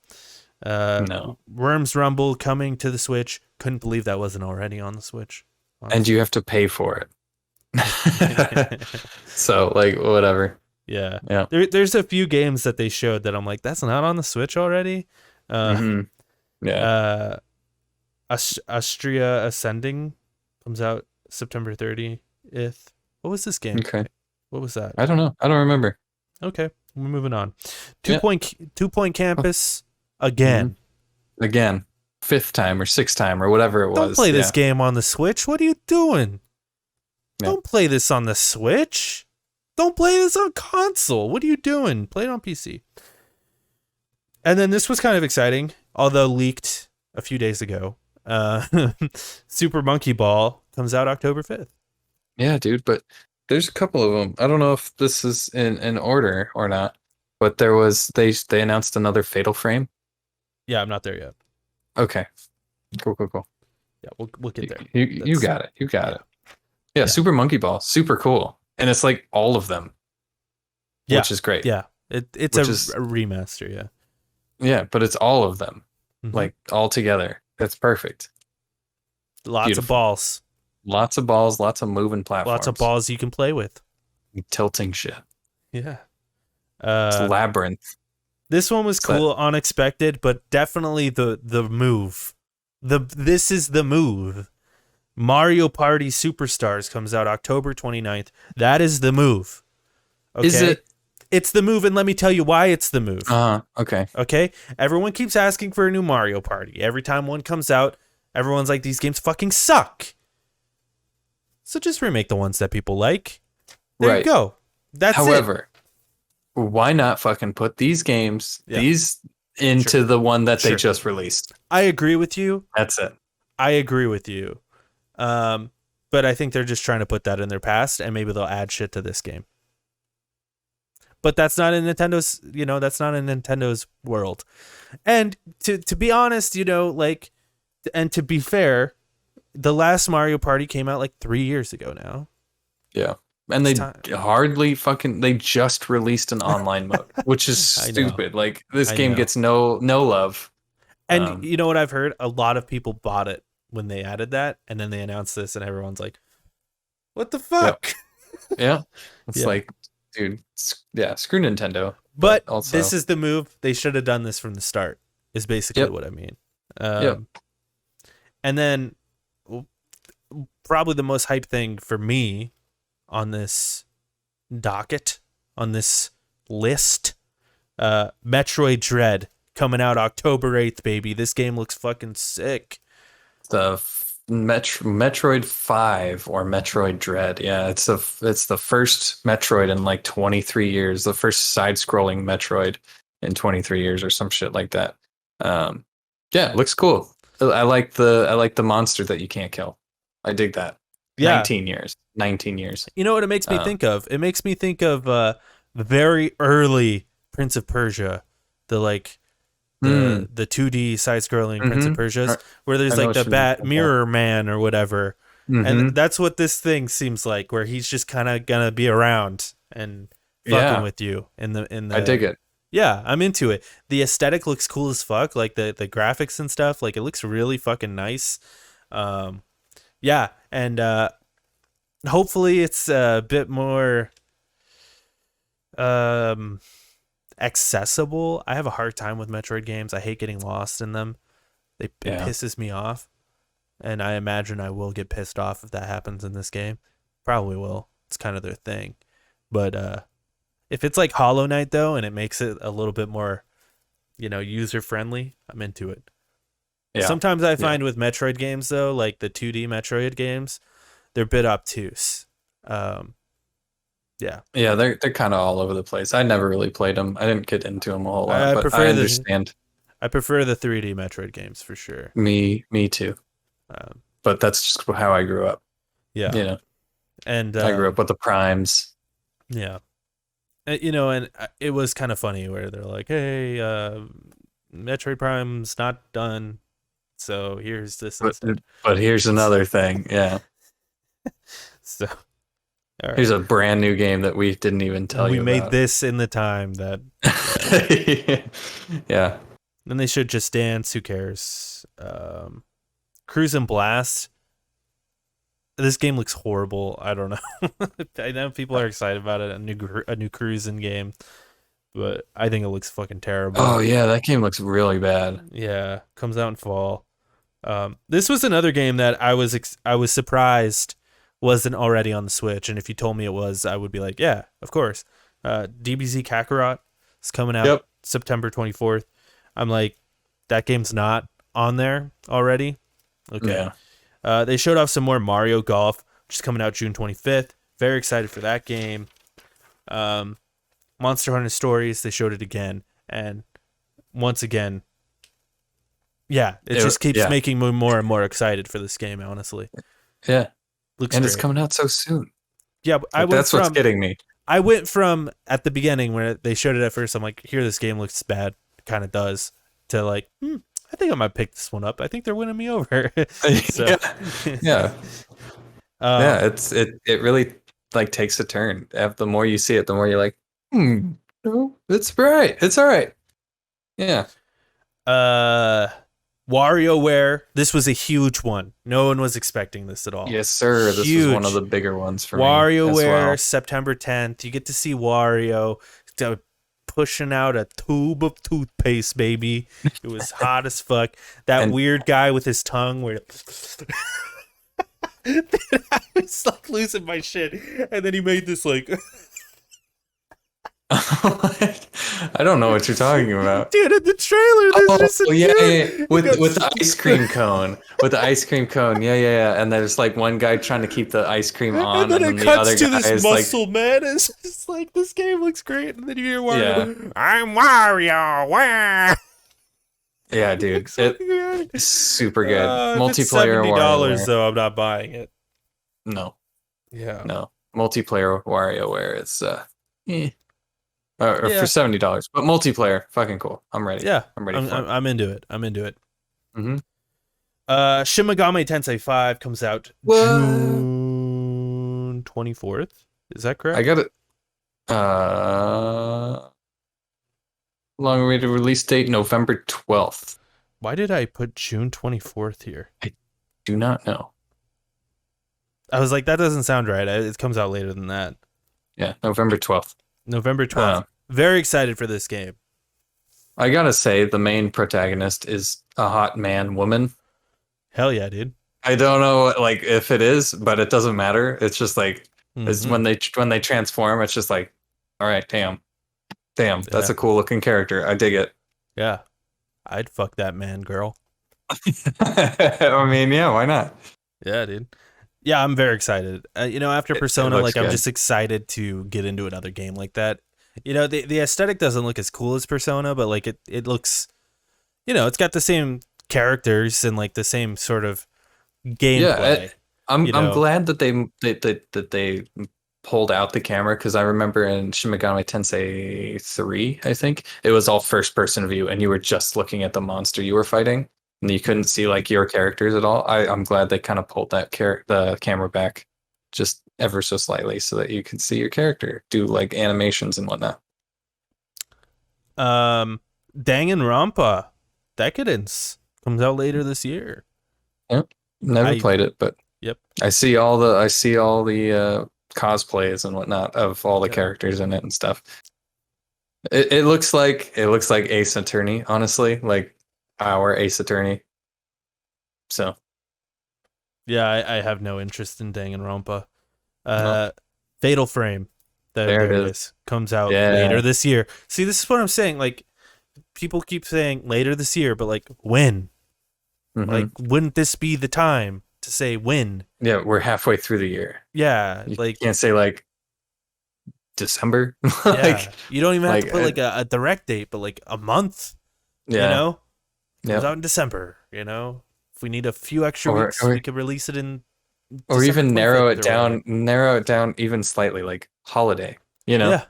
No. Worms Rumble coming to the Switch. Couldn't believe that wasn't already on the Switch. And you have to pay for it. So like whatever. Yeah. Yeah. There's a few games that they showed that I'm like, that's not on the Switch already. Yeah. Astria Ascending comes out September 30th. What was this game? Okay. What was that? I don't know. I don't remember. Okay, we're moving on. Two Point Campus again. Again, fifth time or sixth time or whatever it was. Don't play this game on the Switch. What are you doing? Yeah. Don't play this on the Switch. Don't play this on console. What are you doing? Play it on PC. And then this was kind of exciting, although leaked a few days ago. Super Monkey Ball comes out October 5th. Yeah, dude. But There's a couple of them. I don't know if this is in order or not, but there was they announced another Fatal Frame. Yeah, I'm not there yet. Okay, cool. Yeah, we'll get there. You got it. You got Yeah, it. Yeah, yeah, Super Monkey Ball, super cool, and it's like all of them, yeah, which is great. yeah. It's a Which is remaster. Yeah. yeah, but it's all of them, Hmm. like all together. That's perfect. Lots of Beautiful. balls. Lots of balls, lots of moving Lots of platforms, balls you can play with. tilting shit. Yeah. It's Uh, labyrinth. this one was It's that cool, unexpected, but definitely the move. This is the move. Mario Party Superstars comes out October 29th. That is the move. is Okay? it? It's the move, and let me tell you why it's the move. Okay. Okay? Everyone keeps asking for a new Mario Party. Every time one comes out, everyone's like, these games fucking suck. So just remake the ones that people like. There you Right. go. That's it. However, why not fucking put these games, Yeah. these into Sure. the one that they Sure. just released? I agree with you. That's it. I agree with you. But I think they're just trying to put that in their past, and maybe they'll add shit to this game. But that's not in Nintendo's, that's not in Nintendo's world. And to be honest, like, and to be fair, the last Mario Party came out like 3 years ago now. Yeah. And It's they time. hardly fucking they just released an online mode, which is I know. stupid. Like this I game know. gets no love. And Um you know what I've heard? A lot of people bought it when they added that, and then they announced this, and everyone's like, "What the yep. fuck?" Yeah. It's Yeah. like, dude, yeah, screw Nintendo. But But this also, is the move. They should have done this from the start. Is basically yep, what I mean. yep. And then probably the most hype thing for me on this docket, on this list, Metroid Dread coming out October 8th, baby. This game looks fucking sick. Metroid 5 or Metroid Dread. Yeah, it's the first Metroid in like 23 years, the first side-scrolling Metroid in 23 years or some shit like that. Yeah, it looks cool. I like the monster that you can't kill. I dig that. Yeah. 19 years. 19 years. You know what it makes me Um, think of? It makes me think of the very early Prince of Persia, the like mm, the 2D side scrolling Prince of mm-hmm. Persia's where I there's know like what the you mean. bat mirror man or whatever. And Mm-hmm. that's what this thing seems like, where he's just kind of gonna be around and fucking Yeah, with you in I dig the it. yeah, I'm into it. The aesthetic looks cool as fuck, like the graphics and stuff, like it looks really fucking nice. Um yeah, and hopefully it's a bit more um accessible. I have a hard time with Metroid games. I hate getting lost in them. It Yeah. pisses me off, and I imagine I will get pissed off if that happens in this game. Probably will. It's kind of their thing. But if it's like Hollow Knight though, and it makes it a little bit more, user friendly, I'm into it. Yeah. Sometimes I Yeah. find with Metroid games though, like the 2D Metroid games, they're a bit obtuse. Um, yeah, Yeah, they're kind of all over the place. I never really played them. I didn't get into them a whole lot, I but I prefer the understand. I prefer the 3D Metroid games for sure. Me too. Um, But that's just how I grew up. yeah, You know, and I grew up with the primes. yeah, and it was kind of funny where they're like, "Hey, Metroid Prime's not done, so here's this But instead." but here's another thing. Yeah. So, all Here's right, a brand new game that we didn't even tell we you made about. this in the time that. Yeah. Then they should just dance. Who cares? Cruise and Blast. This game looks horrible. I don't know. I know people are excited about it. A new cruising game, but I think it looks fucking Oh terrible. yeah, that game looks really bad. Yeah, comes out in fall. This was another game that I was surprised wasn't already on the Switch, and if you told me it was, I would be like, yeah, of course. DBZ Kakarot is coming out Yep. September 24th. I'm like, that game's not on there already. Okay. Yeah. They showed off some more Mario Golf, which is coming out June 25th. Very excited for that game. Monster Hunter Stories, they showed it again, and once again, yeah, it just keeps Yeah. making me more and more excited for this game. Honestly, Yeah. looks And great. it's coming out so soon. Yeah, I Like, went that's what's from getting me. I went from at the beginning when they showed it at first. I'm like, here, this game looks bad, kind of does, to like, I think I might pick this one up. I think they're winning me over. So, Yeah, yeah, um, yeah. It really like takes a turn. The more you see it, the more you're like, no, it's right. It's all right. Yeah. uh, WarioWare. This was a huge one. No one was expecting this at all. Yes, sir. This was one of Huge. the bigger ones for me as WarioWare, well. September 10th. You get to see Wario pushing out a tube of toothpaste, baby. It was hot as fuck. That And weird guy with his tongue where I was like losing my shit. And then he made this like I don't know what you're talking about. dude in the trailer there's just a Yeah, yeah, yeah. dude. With the ice cream cone. With the ice cream cone. Yeah, yeah, yeah. And there's like one guy trying to keep the ice cream And on, then and it then the cuts other to guy this is like, muscle man. It's just like this game looks great. And then you hear yeah, Wario. I'm Wario. Wah! yeah, dude. So good. It's super good. If it's Multiplayer $70 WarioWare. though, I'm not buying it. No, Yeah. no. Multiplayer WarioWare. It's eh. Or Yeah. for $70, but multiplayer, fucking cool. I'm ready. Yeah. I'm ready for it. I'm into it. I'm into it. Mm-hmm. Shin Megami Tensei 5 comes out What? June 24th. Is that correct? I got it. Long-awaited release date November 12th. Why did I put June 24th here? I do not know. I was like, that doesn't sound right. It comes out later than that. Yeah, November 12th. November 12th. Very excited for this game. I gotta say, the main protagonist is a hot man woman. Hell yeah, dude. I don't know, like, if it is, but it doesn't matter. It's just like, it's Mhm. when they transform, it's just like, all right, damn, that's Yeah. a cool looking character. I dig it. Yeah. I'd fuck that man, girl. I mean, yeah, why not? Yeah, dude. Yeah, I'm very excited. After It Persona, looks like I'm good. just excited to get into another game like that. The aesthetic doesn't look as cool as Persona, but like it looks, it's got the same characters and like the same sort of gameplay. Yeah, I'm glad that they pulled out the camera, because I remember in Shin Megami Tensei 3, I think it was all first person view, and you were just looking at the monster you were fighting, and you couldn't see like your characters at all. I'm glad they kind of pulled the camera back just ever so slightly so that you can see your character do like animations and whatnot. Danganronpa Decadence comes out later this year. Yep, never played it, but Yep. I see all the cosplays and whatnot of all the characters in it and stuff. It looks like Ace Attorney, honestly, like our Ace Attorney. So Yeah, I have no interest in Danganronpa. No. Fatal Frame. There it is. Comes out later this year. See, this is what I'm saying. Like, people keep saying later this year, but like, when? Mm-hmm. Like, wouldn't this be the time to say when? Yeah, we're halfway through the year. Yeah, You like can't say like December. yeah, you don't even have to put like a direct date, but like a month. Yeah. Comes out in December. If we need a few extra weeks, we could release it in. Or even narrow it December down even slightly, like holiday. Yeah.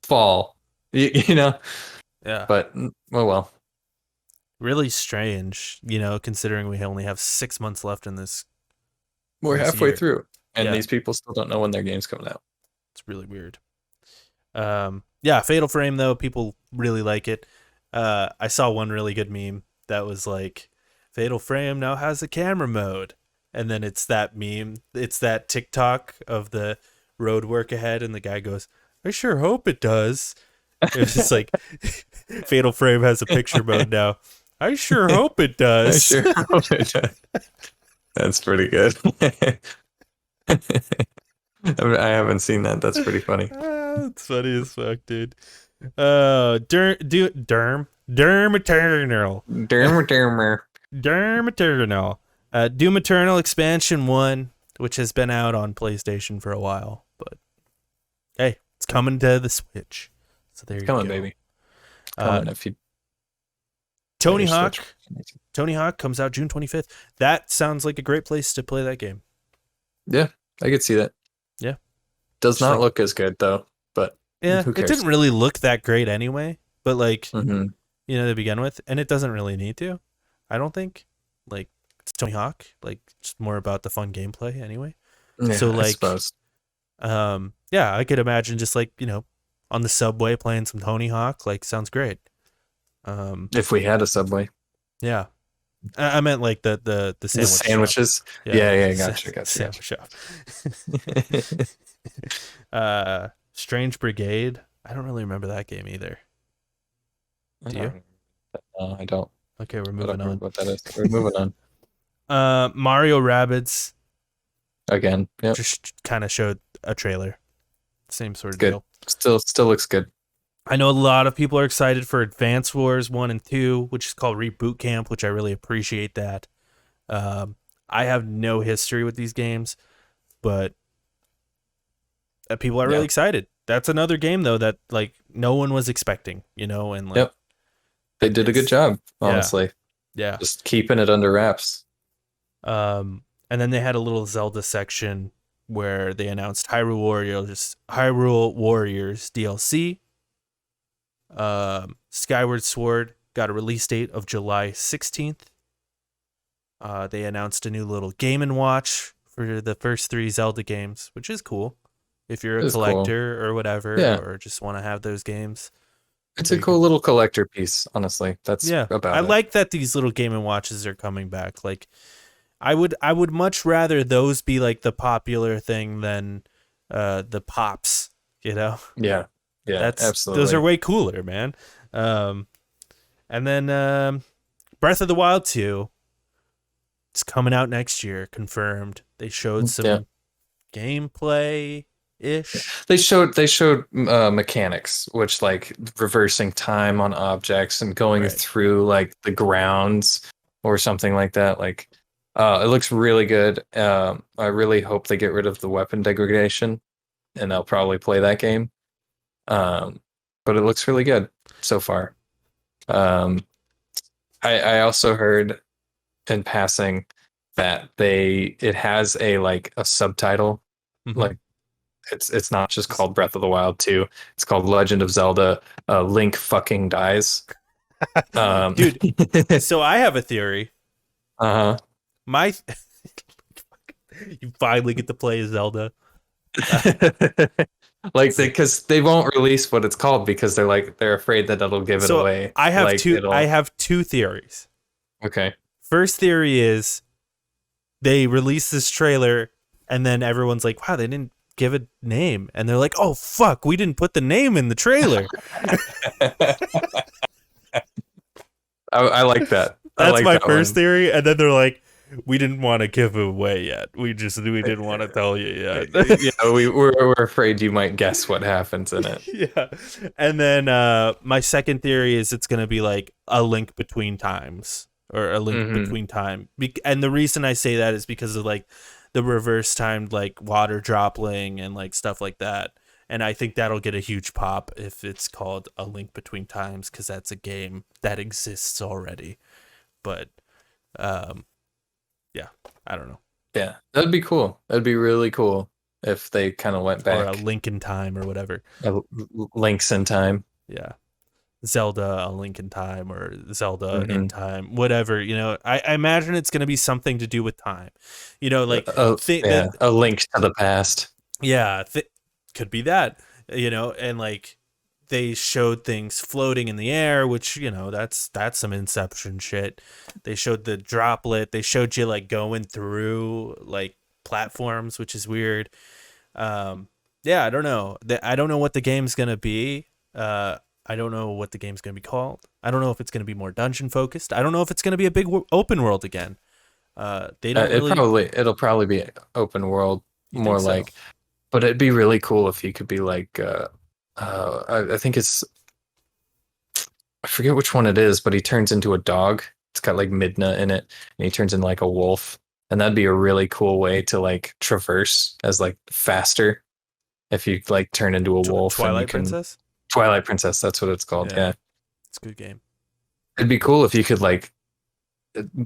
Fall. Yeah. But well. Really strange, considering we only have 6 months left in this. We're halfway through, and Yeah. these people still don't know when their game's coming out. It's really weird. Fatal Frame though, people really like it. I saw one really good meme that was like, Fatal Frame now has a camera mode, and then it's that meme. It's that TikTok of the road work ahead, and the guy goes, "I sure hope it does." It's just like, Fatal Frame has a picture mode now. I sure hope it does. I sure hope it does. That's pretty good. I haven't seen that. That's pretty funny. It's funny as fuck, dude. Derm Eternal. Doom Eternal Expansion 1, which has been out on PlayStation for a while, but hey, it's coming to the Switch. So there you go. Baby. Coming if you Tony Hawk comes out June 25th. That sounds like a great place to play that game. Yeah, I could see that. Yeah. Does Just not like, look as good though, but yeah, who it cares? didn't really look that great anyway, but like, Hmm. to begin with, and it doesn't really need to. I don't think. Like, it's Tony Hawk, like it's more about the fun gameplay anyway. So Yeah, I like, suppose. yeah, I could imagine just like, on the subway playing some Tony Hawk, like sounds great. Um, If we had a Subway. yeah. I meant like the The sandwich shop. sandwiches. Yeah, Yeah, like yeah, gotcha, gotcha, sandwich gotcha. shop. Strange Brigade. I don't really remember that game either. I Do don't you? remember. No, I don't. Okay, we're I don't moving on. remember what that is. We're moving on. Mario Rabbids Again. Yep. just kind of showed a trailer. Same sort It's of good. deal. Still looks good. I know a lot of people are excited for Advance Wars 1 and 2, which is called Reboot Camp, which I really appreciate that. Um, I have no history with these games, but people are really Yeah. excited. That's another game though that like no one was expecting, and like Yep. They did a good it's job, yeah, honestly. yeah. Just keeping it under wraps. And then they had a little Zelda section where they announced Hyrule Warriors DLC. Skyward Sword got a release date of July 16th. They announced a new little Game and Watch for the first three Zelda games, which is cool. If you're a It's cool. collector or whatever, Yeah. or just want to have those games, It's there a you go. cool little collector piece, honestly. That's Yeah, I about it. like that these little Game and Watches are coming back. Like, I would much rather those be like the popular thing than the pops. You know, Yeah. Yeah, those are absolutely. way cooler, man. Um, and then Breath of the Wild 2. It's coming out next year, confirmed. They showed Yeah. some gameplay ish. They showed mechanics, which like reversing time on objects and going Right. through like the grounds or something like that. Like, it looks really good. I really hope they get rid of the weapon degradation, and I'll probably play that game. Um, but it looks really good so far. Um, I also heard in passing that it has a like a subtitle, Mm-hmm. like it's not just called Breath of the Wild 2. It's called Legend of Zelda, Link fucking dies. Dude, so I have a theory. Uh-huh. My You finally get to play Zelda. Like because they won't release what it's called because they're afraid that it'll give it So away. I have Like two I it'll have two theories. okay. First theory is they release this trailer and then everyone's like, wow, they didn't give a name. And they're like, oh fuck, we didn't put the name in the trailer. I like that. I That's like my that first one. theory. And then they're like, we didn't want to give it away yet. We didn't want to tell you yet. We're afraid you might guess what happens in it. Yeah. And then my second theory is it's going to be like a link between times or a link Hmm. between time. And the reason I say that is because of like the reverse timed like water dropping and like stuff like that. And I think that'll get a huge pop if it's called A Link Between Times because that's a game that exists already. But um, yeah, I don't know. Yeah, that'd be cool. That'd be really cool if they kind of went Or A back. Link in Time or whatever. Links in time. Yeah. Zelda A Link in Time or Zelda in Hmm. Time, whatever. I imagine it's going to be something to do with time. Like Yeah, that. a link to the past. Yeah, could be that. And like they showed things floating in the air, which that's some Inception shit. They showed the droplet. They showed you like going through like platforms, which is weird. Yeah, I don't know. I don't know what the game's gonna be. I don't know what the game's gonna be called. I don't know if it's gonna be more dungeon focused. I don't know if it's gonna be a big open world again. They don't really. It'll probably be open world You think more so? like, but it'd be really cool if you could be like, I think I forget which one it is, but he turns into a dog. It's got like Midna in it, and he turns into like a wolf, and that'd be a really cool way to like traverse as like faster if you like turn into a wolf and you Twilight can Princess. Twilight Princess. That's what it's called. Yeah, Yeah, it's a good game. it'd be cool if you could like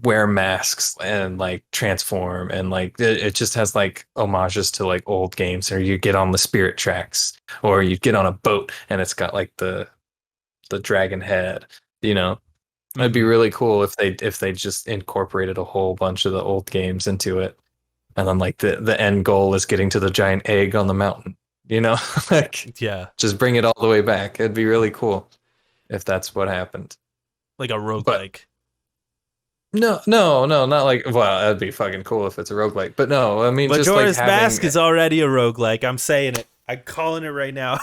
wear masks and like transform, and like it just has like homages to like old games, or you get on the spirit tracks, or you get on a boat and it's got like the dragon head, you know. It'd be Mm-hmm. really cool if they just incorporated a whole bunch of the old games into it. And then like the end goal is getting to the giant egg on the mountain, you know? Like Yeah, just bring it all the way back. It'd be really cool if that's what happened. like a But roguelike. no, not like, well, that'd be fucking cool if it's a roguelike. But no, I mean just like Majora's having Mask is already a roguelike. I'm saying it. I'm calling it right now.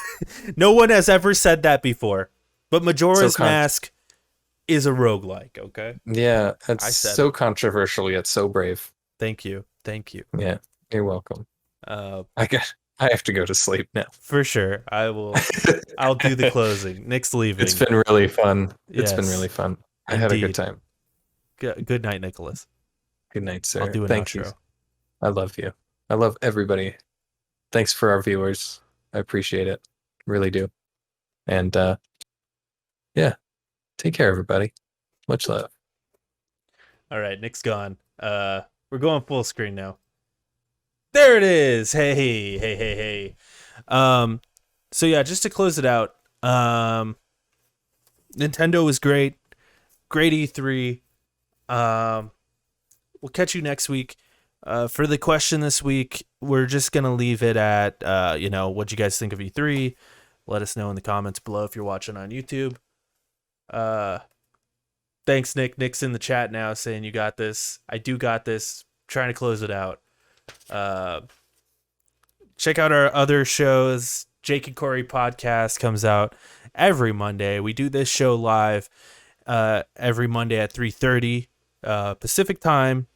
No one has ever said that before. But so Majora's Mask is a roguelike, okay? yeah, it's I said so it. controversial yet so brave. Thank you. Thank you. Yeah, you're welcome. Uh I have to go to sleep now. for sure. I'll do the closing. Nick's It's leaving. been really fun. It's been really Yes. fun. I had a good Indeed. time. Good night, Nicholas. Good night, I'll sir. do an Thank you. outro. I love you. I love everybody. Thanks for our viewers. I appreciate it. Really do. And yeah, take care, everybody. Much love. All right, Nick's gone. We're going full screen now. There it is. Hey. So yeah, just to close it out, Nintendo was great. Great E3. We'll catch you next week. For the question this week, we're just gonna leave it at what you guys think of E3. Let us know in the comments below if you're watching on YouTube. Thanks, Nick. Nick's in the chat now saying you got this. I do got this. Trying to close it out. Check out our other shows. Jake and Corey podcast comes out every Monday. We do this show live every Monday at 3:30 Pacific time,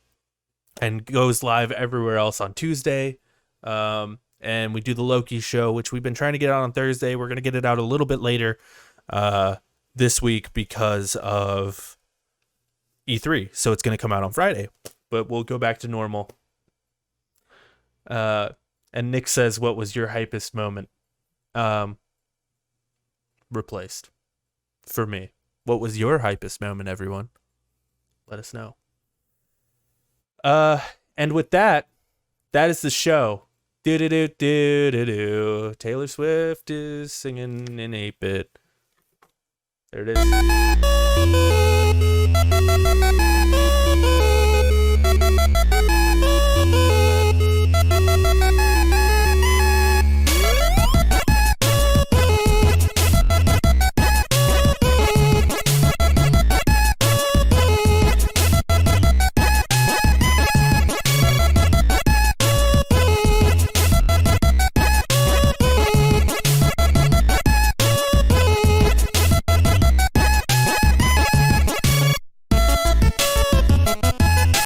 and goes live everywhere else on Tuesday. And we do the Loki show, which we've been trying to get out on Thursday. We're gonna get it out a little bit later this week because of E3, so it's gonna come out on Friday. But we'll go back to normal. And Nick says, "What was your hypest moment?" Replaced for me. What was your hypest moment, everyone? Let us know. And with that, that is the show. Do do do do do do. Taylor Swift is singing in 8-bit. There it is.